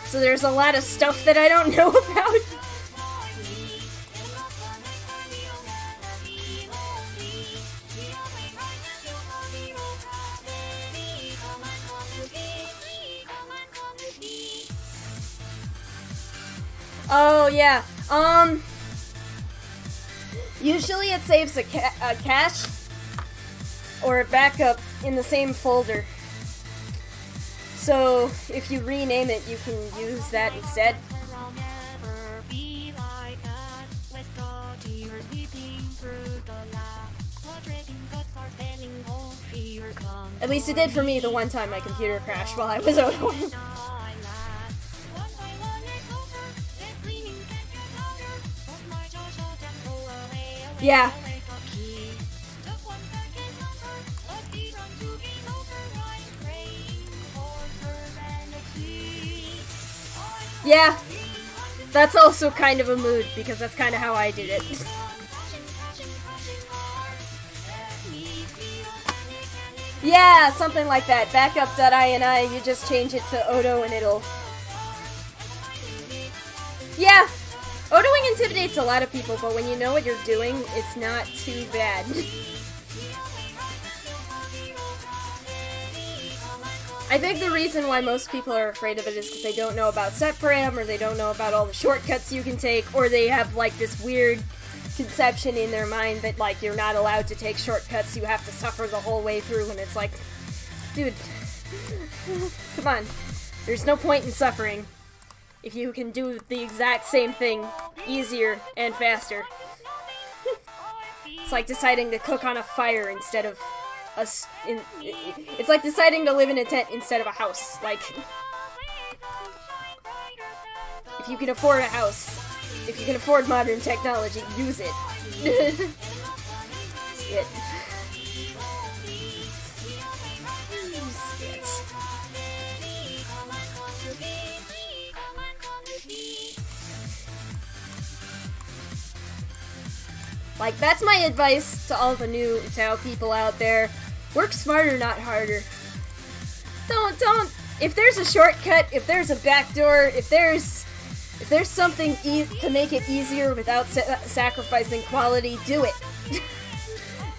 so there's a lot of stuff that I don't know about. Oh, yeah. Usually it saves a cache or a backup in the same folder. So, if you rename it, you can use that instead. At least it did for me the one time my computer crashed while I was Otoing. Yeah. Yeah, that's also kind of a mood, because that's kind of how I did it. Yeah, something like that. Backup.ini, you just change it to Oto and it'll... Yeah, Otoing intimidates a lot of people, but when you know what you're doing, it's not too bad. I think the reason why most people are afraid of it is because they don't know about set param, or they don't know about all the shortcuts you can take, or they have like this weird conception in their mind that like you're not allowed to take shortcuts, you have to suffer the whole way through, and it's like, dude, come on. There's no point in suffering if you can do the exact same thing easier and faster. It's like deciding to cook on a fire instead of it's like deciding to live in a tent instead of a house. Like, if you can afford a house, if you can afford modern technology, use it. Shit. Like, that's my advice to all the new UTAU people out there. Work smarter, not harder. Don't, if there's a shortcut, if there's a backdoor, if there's something to make it easier without sacrificing quality, do it.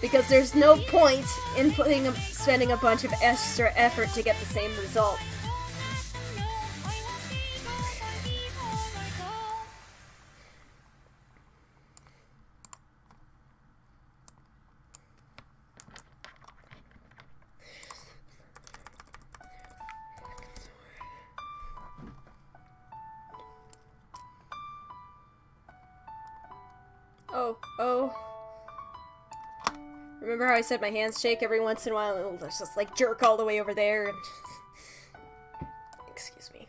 Because there's no point in spending a bunch of extra effort to get the same result. Oh, oh. Remember how I said my hands shake every once in a while? It'll just like jerk all the way over there. And... Excuse me.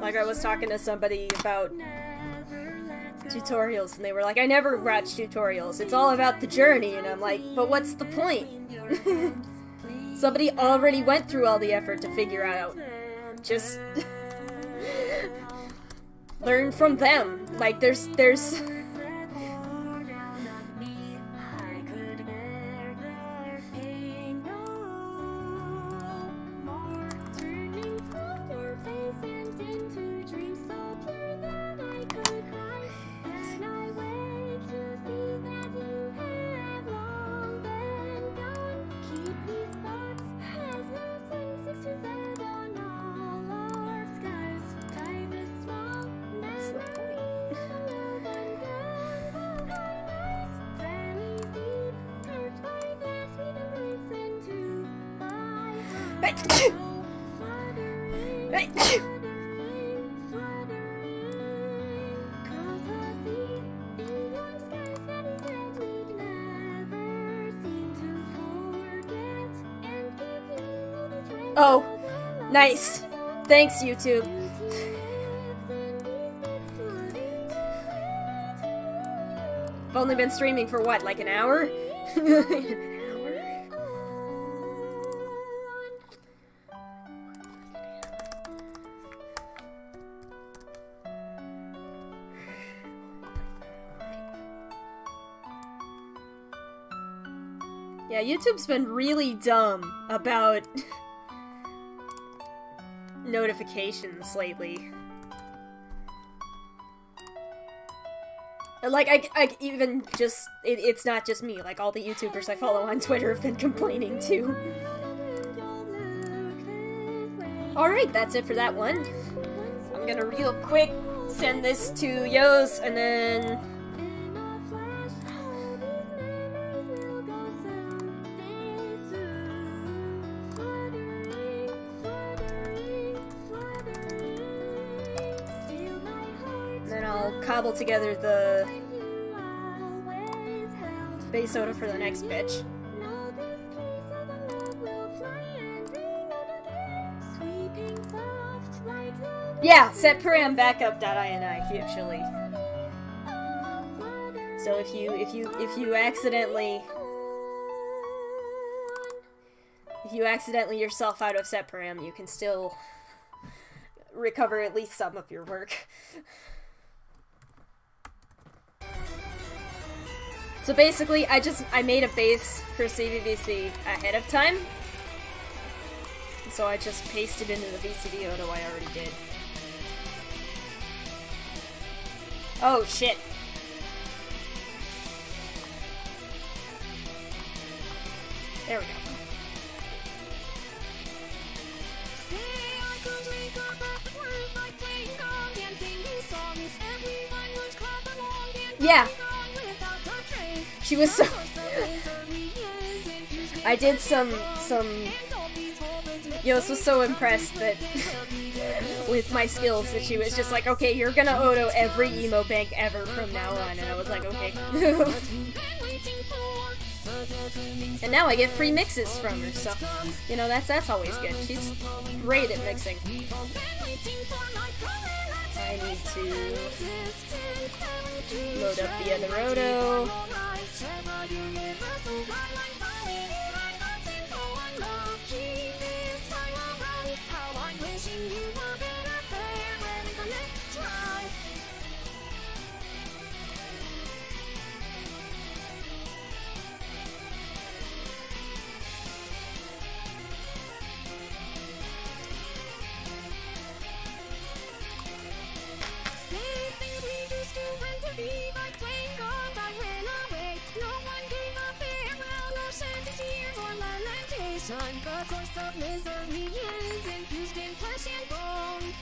Like I was talking to somebody about tutorials and they were like, I never watch tutorials, it's all about the journey, and I'm like, but what's the point? Somebody already went through all the effort to figure out. Just learn from them. Like there's Oh, nice. Thanks, YouTube. I've only been streaming for what, like an hour? An hour? Yeah, YouTube's been really dumb about notifications lately. Like, I even just, it's not just me, like, all the YouTubers I follow on Twitter have been complaining too. Alright, that's it for that one. I'm gonna real quick send this to Yoz, and then... cobble together the base soda for the next bitch. Yeah, set param backup.ini actually. So if you accidentally yourself out of set param, you can still recover at least some of your work. So basically, I made a base for CVVC ahead of time. So I just pasted into the VCD auto I already did. Oh shit. There we go. Yeah. She was so... I did some... Yos was so impressed that... with my skills that she was just like, okay, you're gonna auto every Iimo bank ever from now on, and I was like, okay. And now I get free mixes from her, so, you know, that's always good. She's great at mixing. I need to load up the other Oto. The source of misery is infused in flesh and bone.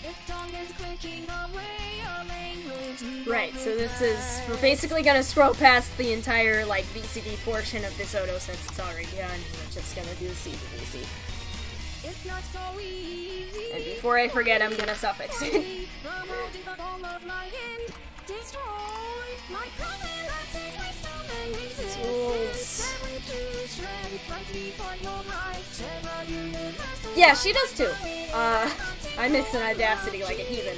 Right, so this is, we're basically gonna scroll past the entire, like, VCD portion of this Oto since it's already done. We're just gonna do CVVC. And before I forget, I'm gonna suffix it. Tools. Yeah, she does too. I mix in Audacity like a heathen.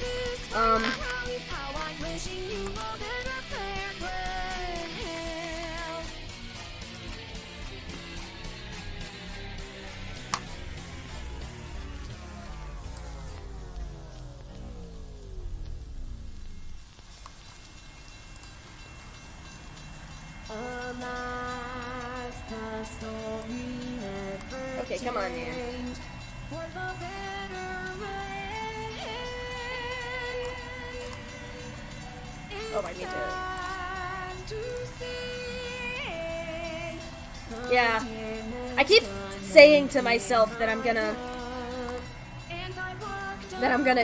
Okay, come on, man. Oh, I need to... Yeah. I keep saying to myself that I'm gonna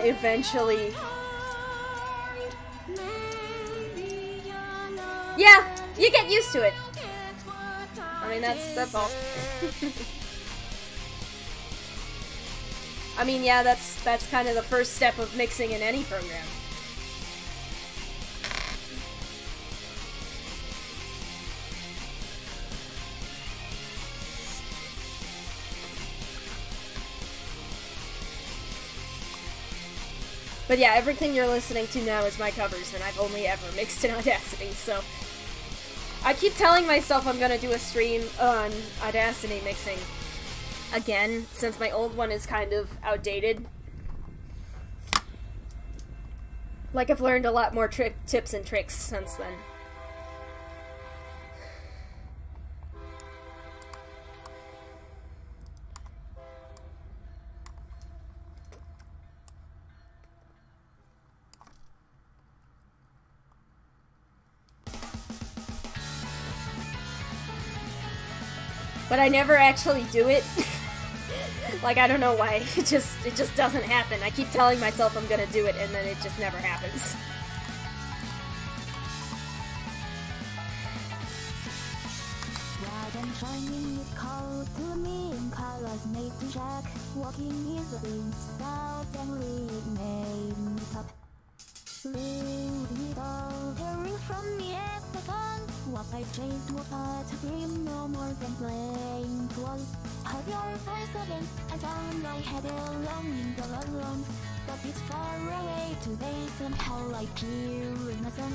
eventually... Yeah! You get used to it! I mean, that's all. I mean, yeah, that's kind of the first step of mixing in any program. But yeah, everything you're listening to now is my covers, and I've only ever mixed in Audacity, so... I keep telling myself I'm gonna do a stream on Audacity mixing again, since my old one is kind of outdated. Like, I've learned a lot more tips and tricks since then. But I never actually do it. Like, I don't know why. It just doesn't happen. I keep telling myself I'm gonna do it, and then it just never happens. What I chased was a dream, no more than playing twice. Heard your voice again, I found my head alone, alone. But it's far away today, somehow like you in my song.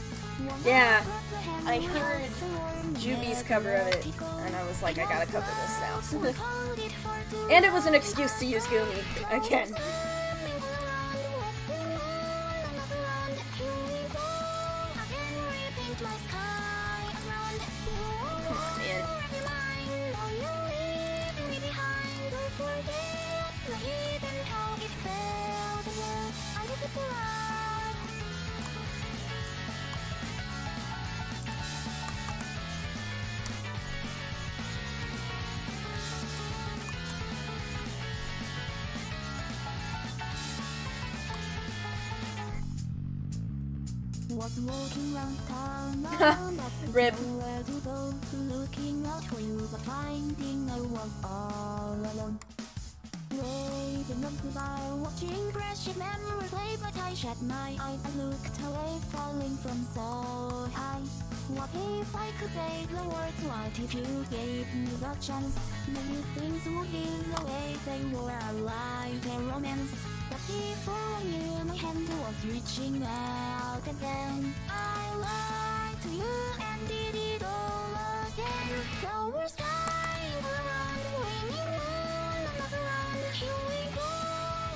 Yeah, I heard Juby's cover of it, and I was like, I gotta cover this now. And it was an excuse to use Gumi again. Was walking around town, Rip. Looking out for you, but finding I was all alone. Waving on goodbye, watching precious memories play, but I shut my eyes and looked away, falling from so high. What if I could say the words? What if you gave me the chance? Maybe things would be the way they were, alive, a romance. But before I knew, my hand was reaching out, and then I lied to you and did it all again. Lower sky, around, winning moon, another round. Here we go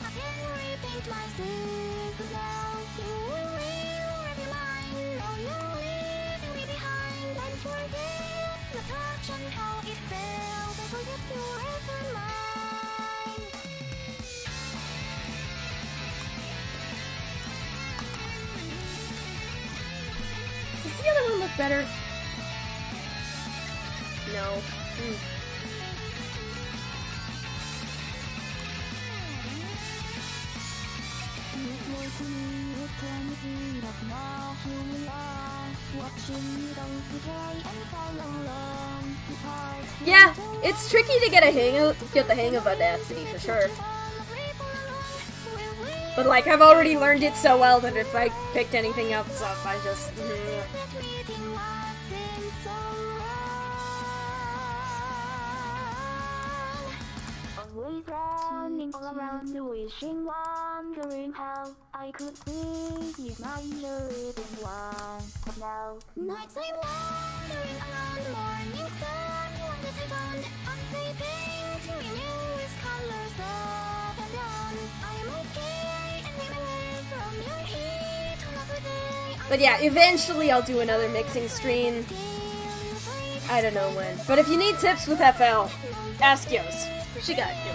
again, repeat my season now. You will be mine, now you leave me behind and forget the touch and how it felt. I forget you ever mine. Does the other one look better? No. to me it can be, but now here we are, watching you don't decay and follow along. Yeah, it's tricky to get the hang of Audacity for sure. But like, I've already learned it so well that if I picked anything else up, I just... Always running all around, wishing, wondering how I could please you, living one. But now, nights I'm wandering around, morning sun, wonders I found, unsleeping to renew its colors up and down. I am okay, and I'm away from your heat, another day. But yeah, eventually I'll do another mixing stream. I don't know when. But if you need tips with FL, ask Yoz. She got you.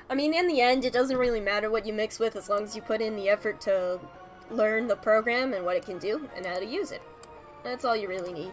I mean, in the end, it doesn't really matter what you mix with as long as you put in the effort to learn the program and what it can do and how to use it. That's all you really need.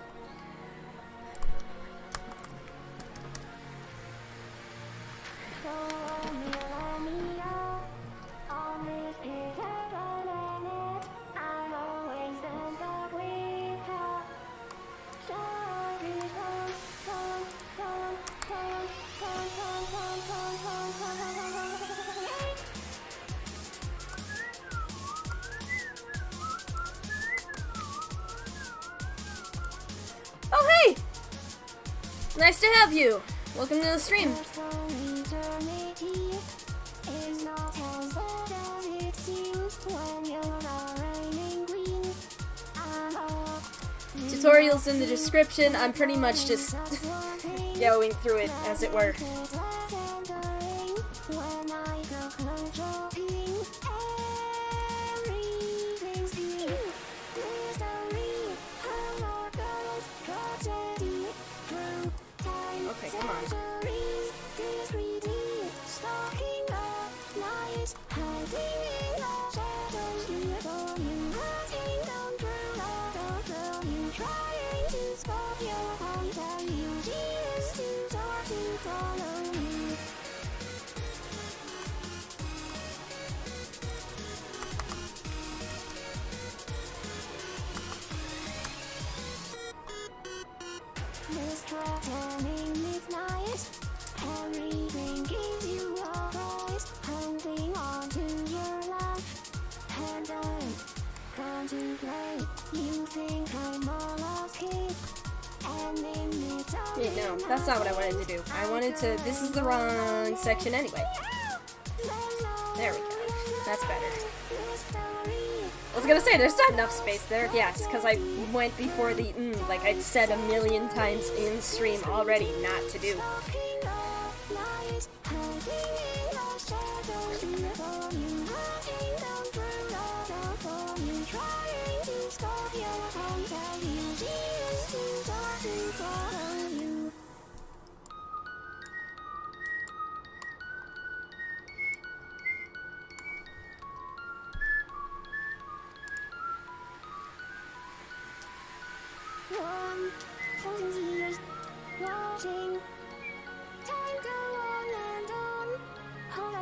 Oh, hey! Nice to have you! Welcome to the stream. Tutorials in the description. I'm pretty much just going through it, as it were. Okay, come on. Wait, no, that's not what I wanted to do. I wanted to... This is the wrong section anyway. There we go. That's better. I was gonna say, there's not enough space there. Yes, because I went before the like I'd said a million times in stream already not to do.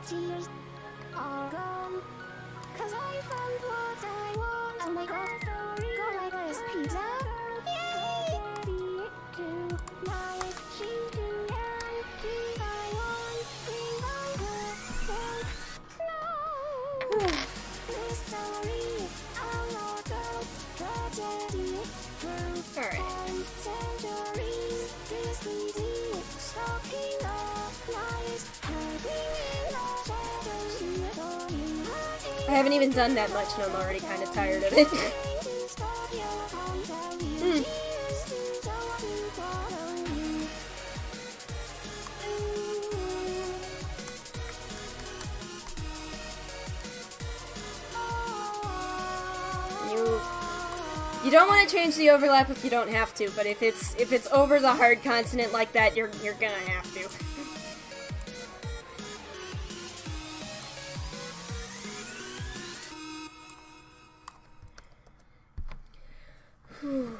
Tears are gone, 'cause I found what I want. Oh my god, go like this, pizza. Yay! Tonight, she can I want, bring on her no. Mystery, I'm not a tragedy. Alright. Centuries, this lady, stalking up lies, I haven't even done that much and I'm already kind of tired of it. You You don't want to change the overlap if you don't have to, but if it's over the hard consonant like that, you're gonna have to. Whew.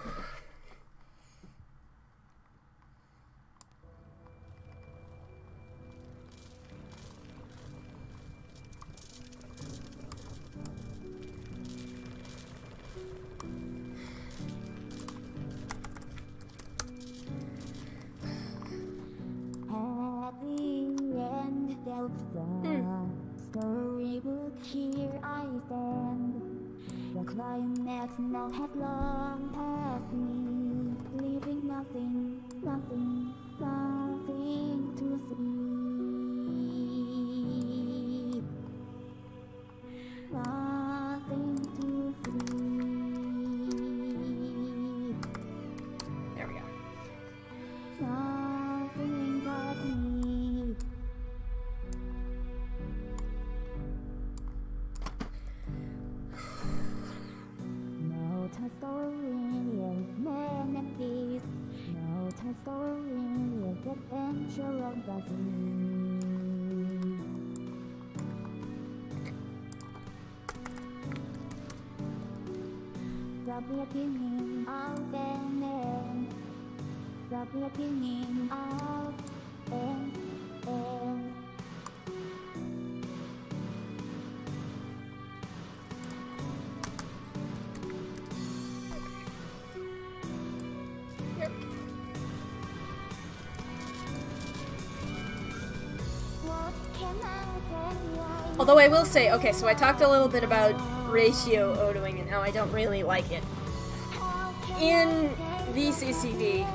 Storybook, here I stand. The climax now has long past me, leaving nothing to see. Nothing to see. There we go. Nothing but me. Man and beast, no story, adventure of the sea. The beginning of an end, the beginning of an end. Although I will say, okay, so I talked a little bit about ratio Otoing and how I don't really like it. In VCCV,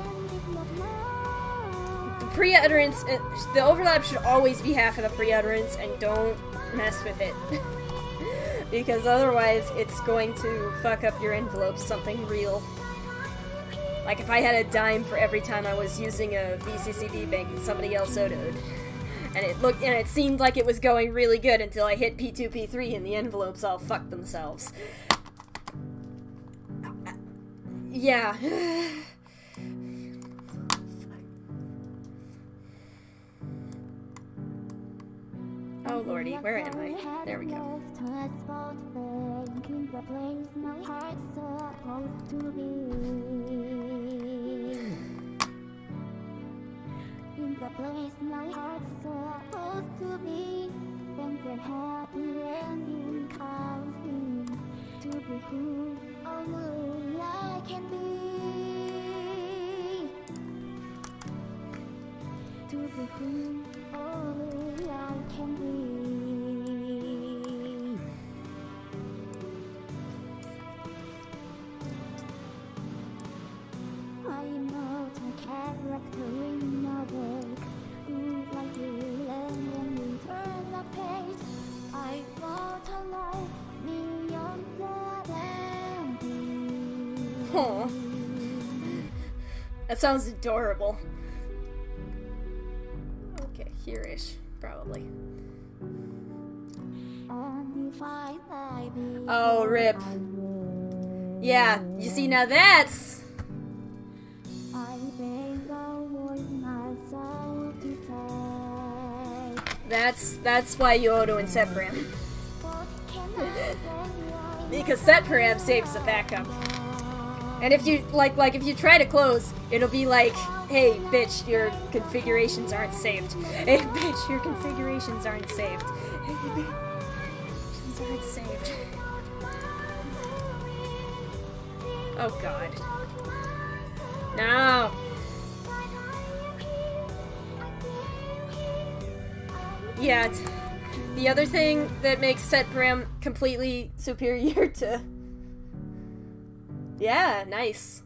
the pre-utterance, the overlap should always be half of the pre-utterance, and don't mess with it. Because otherwise it's going to fuck up your envelopes something real. Like if I had a dime for every time I was using a VCCV bank and somebody else Otoed. And it seemed like it was going really good until I hit P2, P3 and the envelopes all fucked themselves. Yeah. Oh lordy, where am I? There we go. The place my heart's supposed to be, then the happy ending calls me to be who only I can be. To be who only I can be. I am not a character in a book. Like you learn when you turn the page. I want a life beyond that empty. Aw. That sounds adorable. Okay, here-ish, probably. Oh, rip. Yeah, you see, now that's... That's why you Oto in set param. Because set param saves the backup. And if you like if you try to close, it'll be like, hey bitch, your configurations aren't saved. Hey bitch, your configurations aren't saved. Hey bitch, aren't saved. Oh god. No. Yeah, the other thing that makes set param completely superior to... Yeah, nice.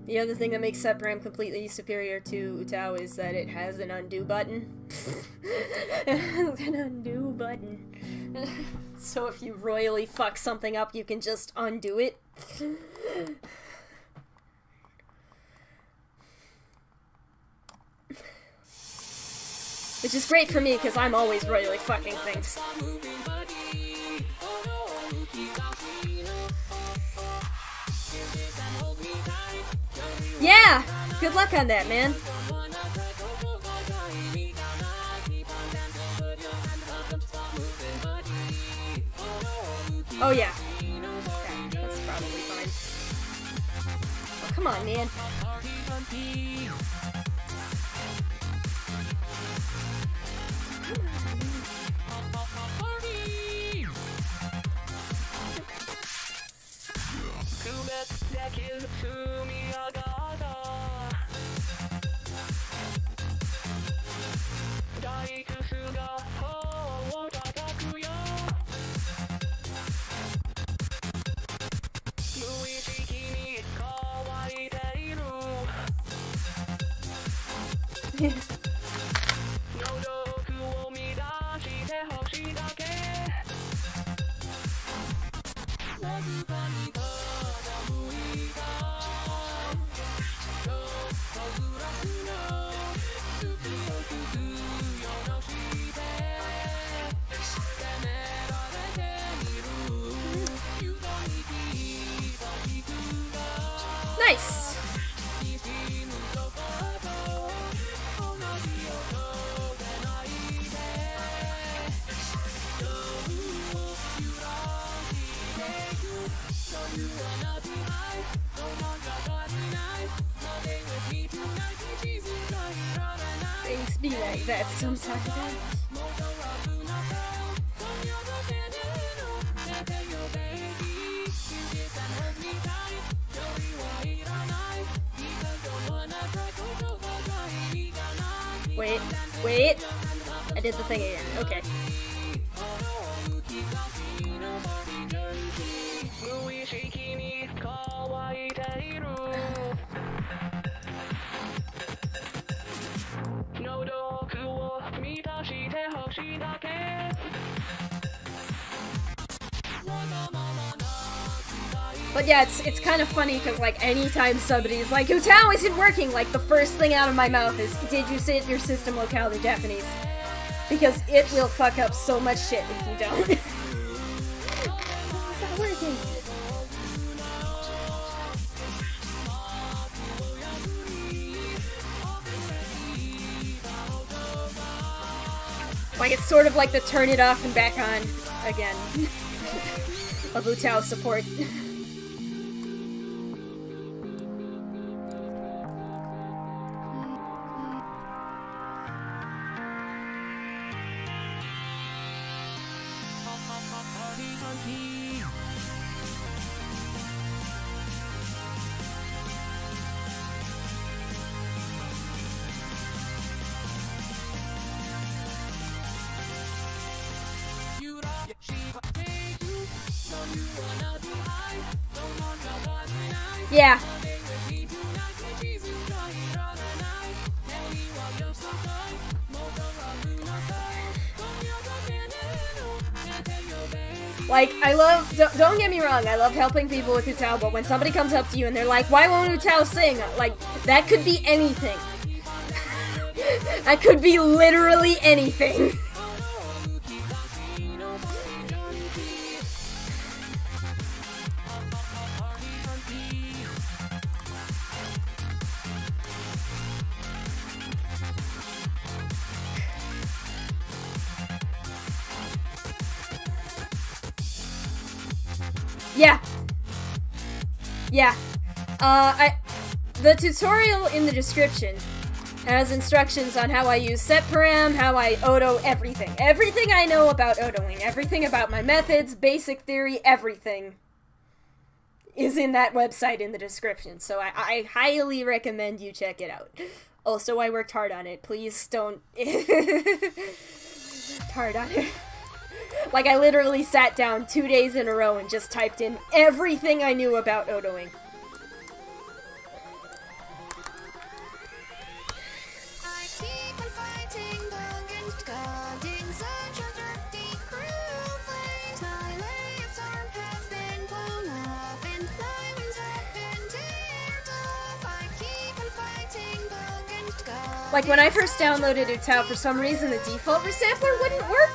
The other thing that makes set param completely superior to UTAU is that it has an undo button. It has an undo button. So if you royally fuck something up, you can just undo it. Which is great for me, because I'm always royally fucking things. yeah! Good luck on that, man. Oh yeah. Okay, that's probably fine. Oh, come on, man. Nice! Things be like that sometimes. Wait. I did the thing again. Okay. But yeah, it's kind of funny because like anytime somebody's like, UTAU isn't working, like the first thing out of my mouth is, did you set your system locale to Japanese? Because it will fuck up so much shit if you don't. It's not working. Like it's sort of like the turn it off and back on again of UTAU support. Yeah. Like, I love, don't get me wrong, I love helping people with UTAU, but when somebody comes up to you and they're like, why won't UTAU sing? Like, that could be anything. That could be literally anything. Yeah. The tutorial in the description has instructions on how I use setparam, how I auto everything. Everything I know about autoing, everything about my methods, basic theory, everything is in that website in the description. So I highly recommend you check it out. Also, I worked hard on it. Please don't... hard on it. Like, I literally sat down 2 days in a row and just typed in everything I knew about autoing. Like, when I first downloaded UTAU, for some reason the default resampler wouldn't work.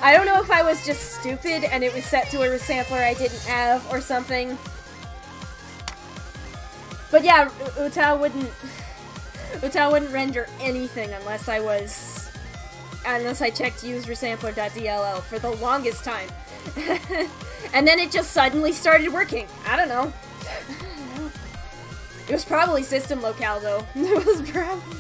I don't know if I was just stupid and it was set to a resampler I didn't have or something. But yeah, UTAU wouldn't render anything unless I checked usersampler.dll for the longest time. And then it just suddenly started working. I don't know. It was probably system locale though. It was probably...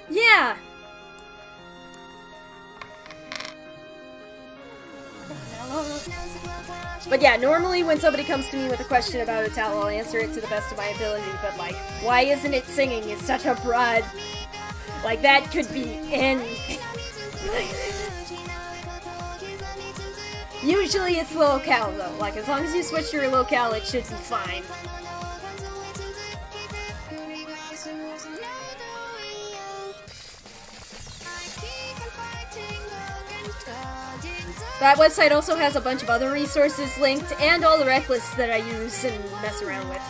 Yeah! But yeah, normally when somebody comes to me with a question about UTAU, I'll answer it to the best of my ability, but like, why isn't it singing is such a broad... Like, that could be anything. Usually it's locale though, like, as long as you switch your locale, it should be fine. That website also has a bunch of other resources linked, and all the rec lists that I use and mess around with.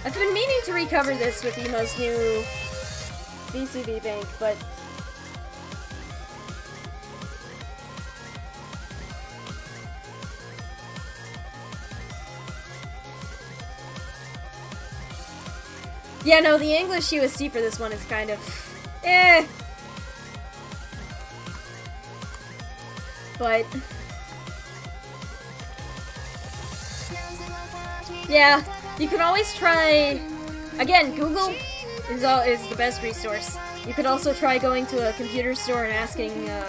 I've been meaning to recover this with Iimo's new VCV bank, but... Yeah, no, the English USD for this one is kind of... eh. But... yeah, you can always try... Again, Google is the best resource. You could also try going to a computer store and asking a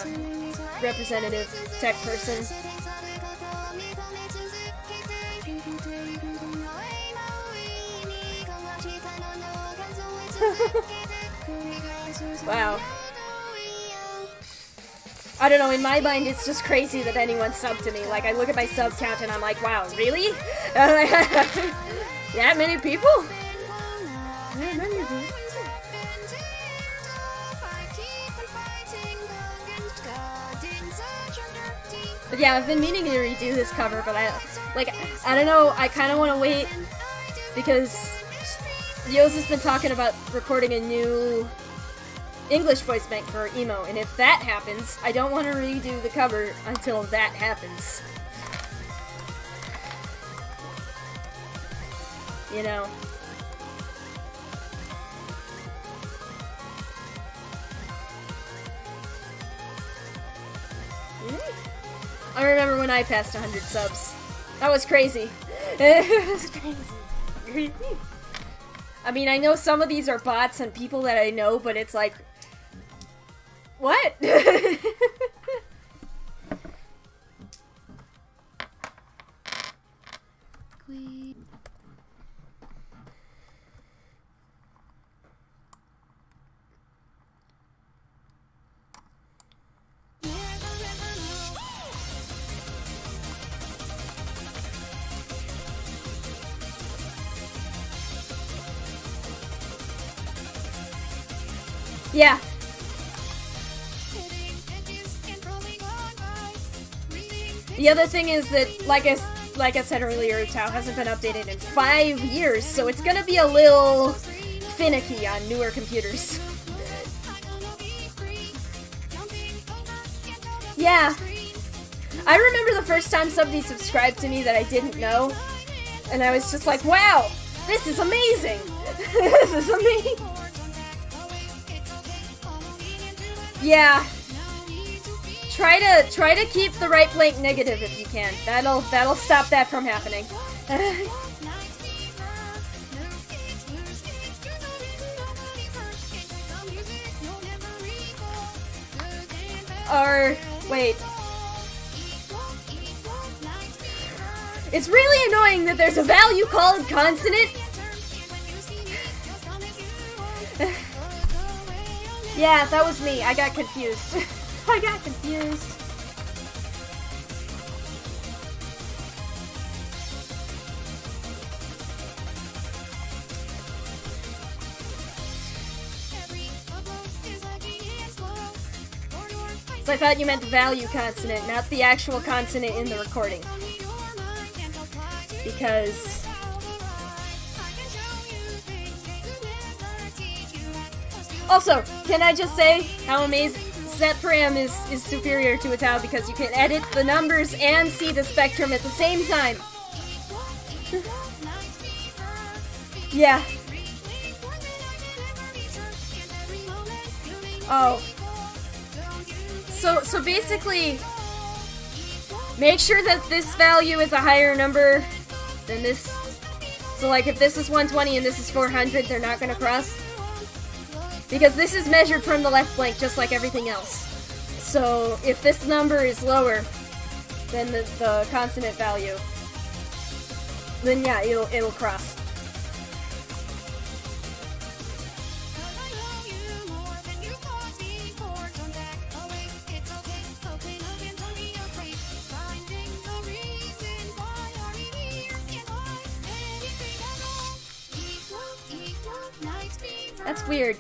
representative tech person. Wow. I don't know, in my mind it's just crazy that anyone subbed to me. Like, I look at my sub count and I'm like, wow, really? That many people? That many people? But yeah, I've been meaning to redo this cover, but I don't know, I kind of want to wait because Yoz has been talking about recording a new English voice bank for Iimo, and if that happens, I don't want to redo the cover until that happens. You know. I remember when I passed 100 subs. That was crazy. It was crazy. I mean, I know some of these are bots and people that I know, but it's like... What? Yeah. The other thing is that, like I said earlier, UTAU hasn't been updated in 5 years, so it's gonna be a little finicky on newer computers. Yeah. I remember the first time somebody subscribed to me that I didn't know, and I was just like, wow, this is amazing! This is amazing! Yeah. Try to keep the right blank negative if you can. That'll stop that from happening. Or wait. It's really annoying that there's a value called consonant. Yeah, that was me. I got confused. I got confused. So I thought you meant the value consonant, not the actual consonant in the recording. because... Also, can I just say how amazing setparam is superior to UTAU because you can edit the numbers and see the spectrum at the same time. Yeah. Oh. So basically, make sure that this value is a higher number than this. So like if this is 120 and this is 400, they're not gonna cross. Because this is measured from the left blank just like everything else. So if this number is lower than the consonant value, then yeah, it'll cross. That's weird.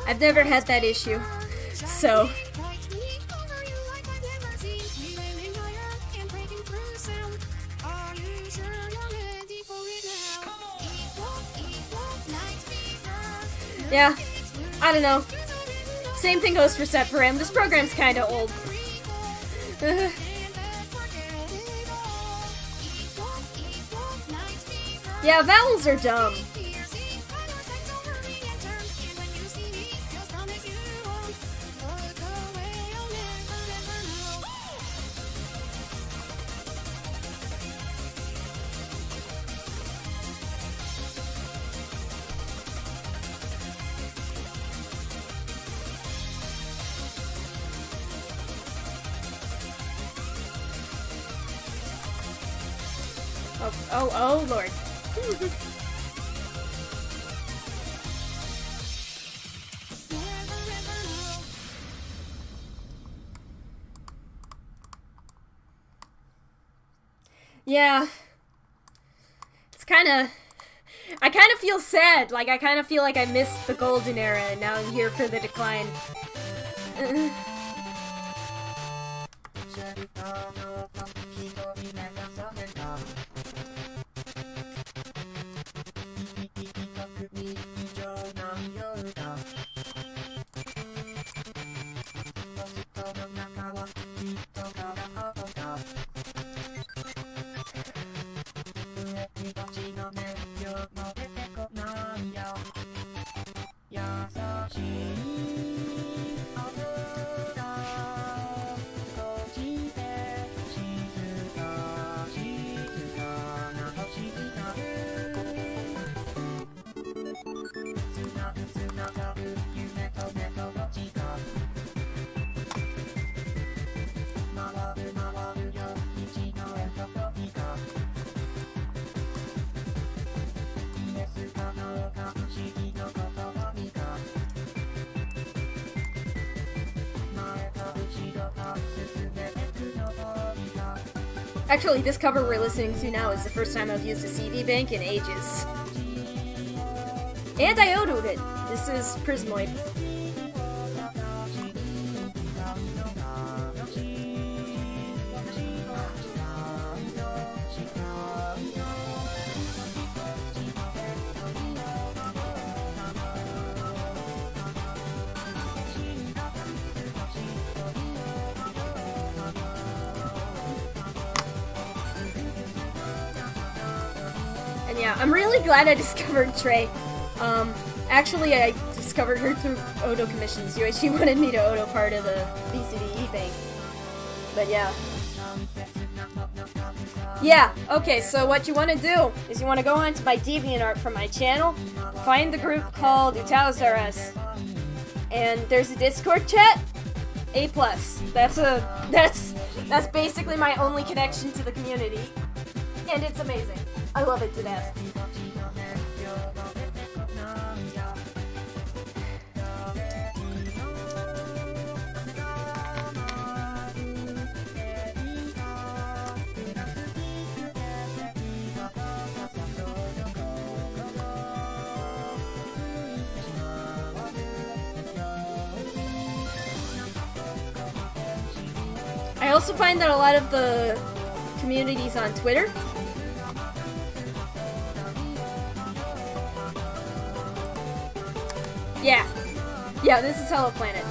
I've never had that issue, so... Yeah, I don't know. Same thing goes for setparam. This program's kinda old. Yeah, vowels are dumb. Oh, Lord. Yeah. It's kinda... I kinda feel sad. Like, I kinda feel like I missed the golden era, and now I'm here for the decline. Actually, this cover we're listening to now is the first time I've used a CD bank in ages. And I otoed it. This is Prismoid. And yeah, I'm really glad I discovered Trey. Actually, I discovered her through Oto commissions. UHG wanted me to Oto part of the BCDE bank. But yeah. Yeah, okay, so what you want to do is you want to go onto my DeviantArt from my channel, find the group called UTAU's RS, and there's a Discord chat, A+. That's basically my only connection to the community, and it's amazing. I love it to death. also find that a lot of the communities on Twitter yeah, this is Hello Planet.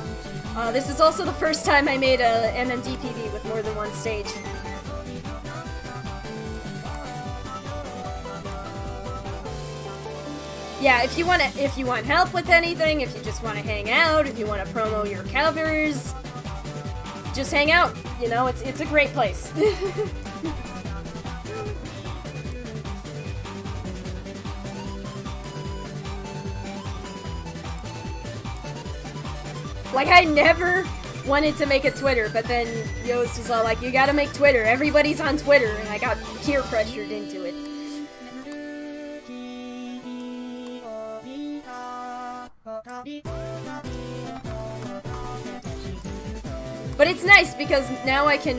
This is also the first time I made a MMDPV with more than one stage. Yeah, if you want help with anything, if you just want to hang out, if you want to promo your covers, just hang out. You know, it's a great place. Like, I never wanted to make a Twitter, but then Yost was all like, you gotta make Twitter, everybody's on Twitter, and I got peer pressured into it. But it's nice, because now I can,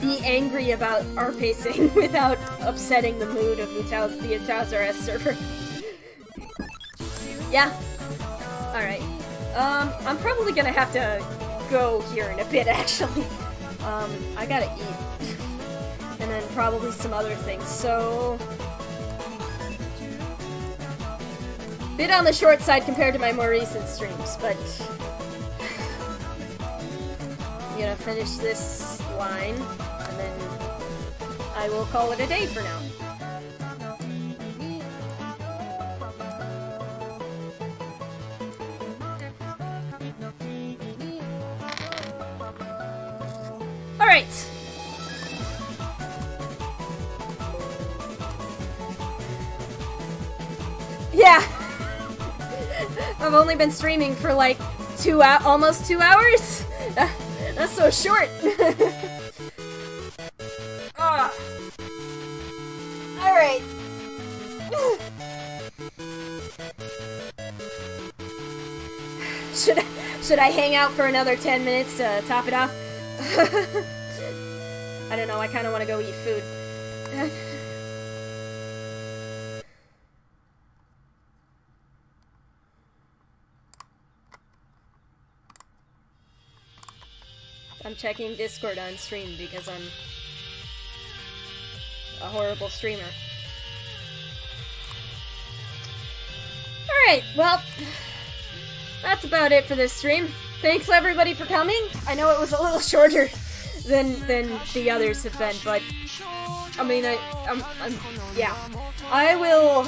be angry about our pacing without upsetting the mood of the UTAU's RS server. Yeah. Alright. I'm probably gonna have to go here in a bit, actually. I gotta eat. And then probably some other things, so... Bit on the short side compared to my more recent streams, but... I'm gonna finish this line, and then I will call it a day for now. Alright. Yeah. I've only been streaming for like almost 2 hours. That's so short. Alright. Should I hang out for another 10 minutes to top it off? I don't know, I kinda wanna go eat food. I'm checking Discord on stream because I'm a horrible streamer. Alright, well, that's about it for this stream. Thanks everybody for coming. I know it was a little shorter than the others have been, but I mean, yeah. I will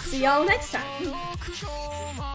see y'all next time.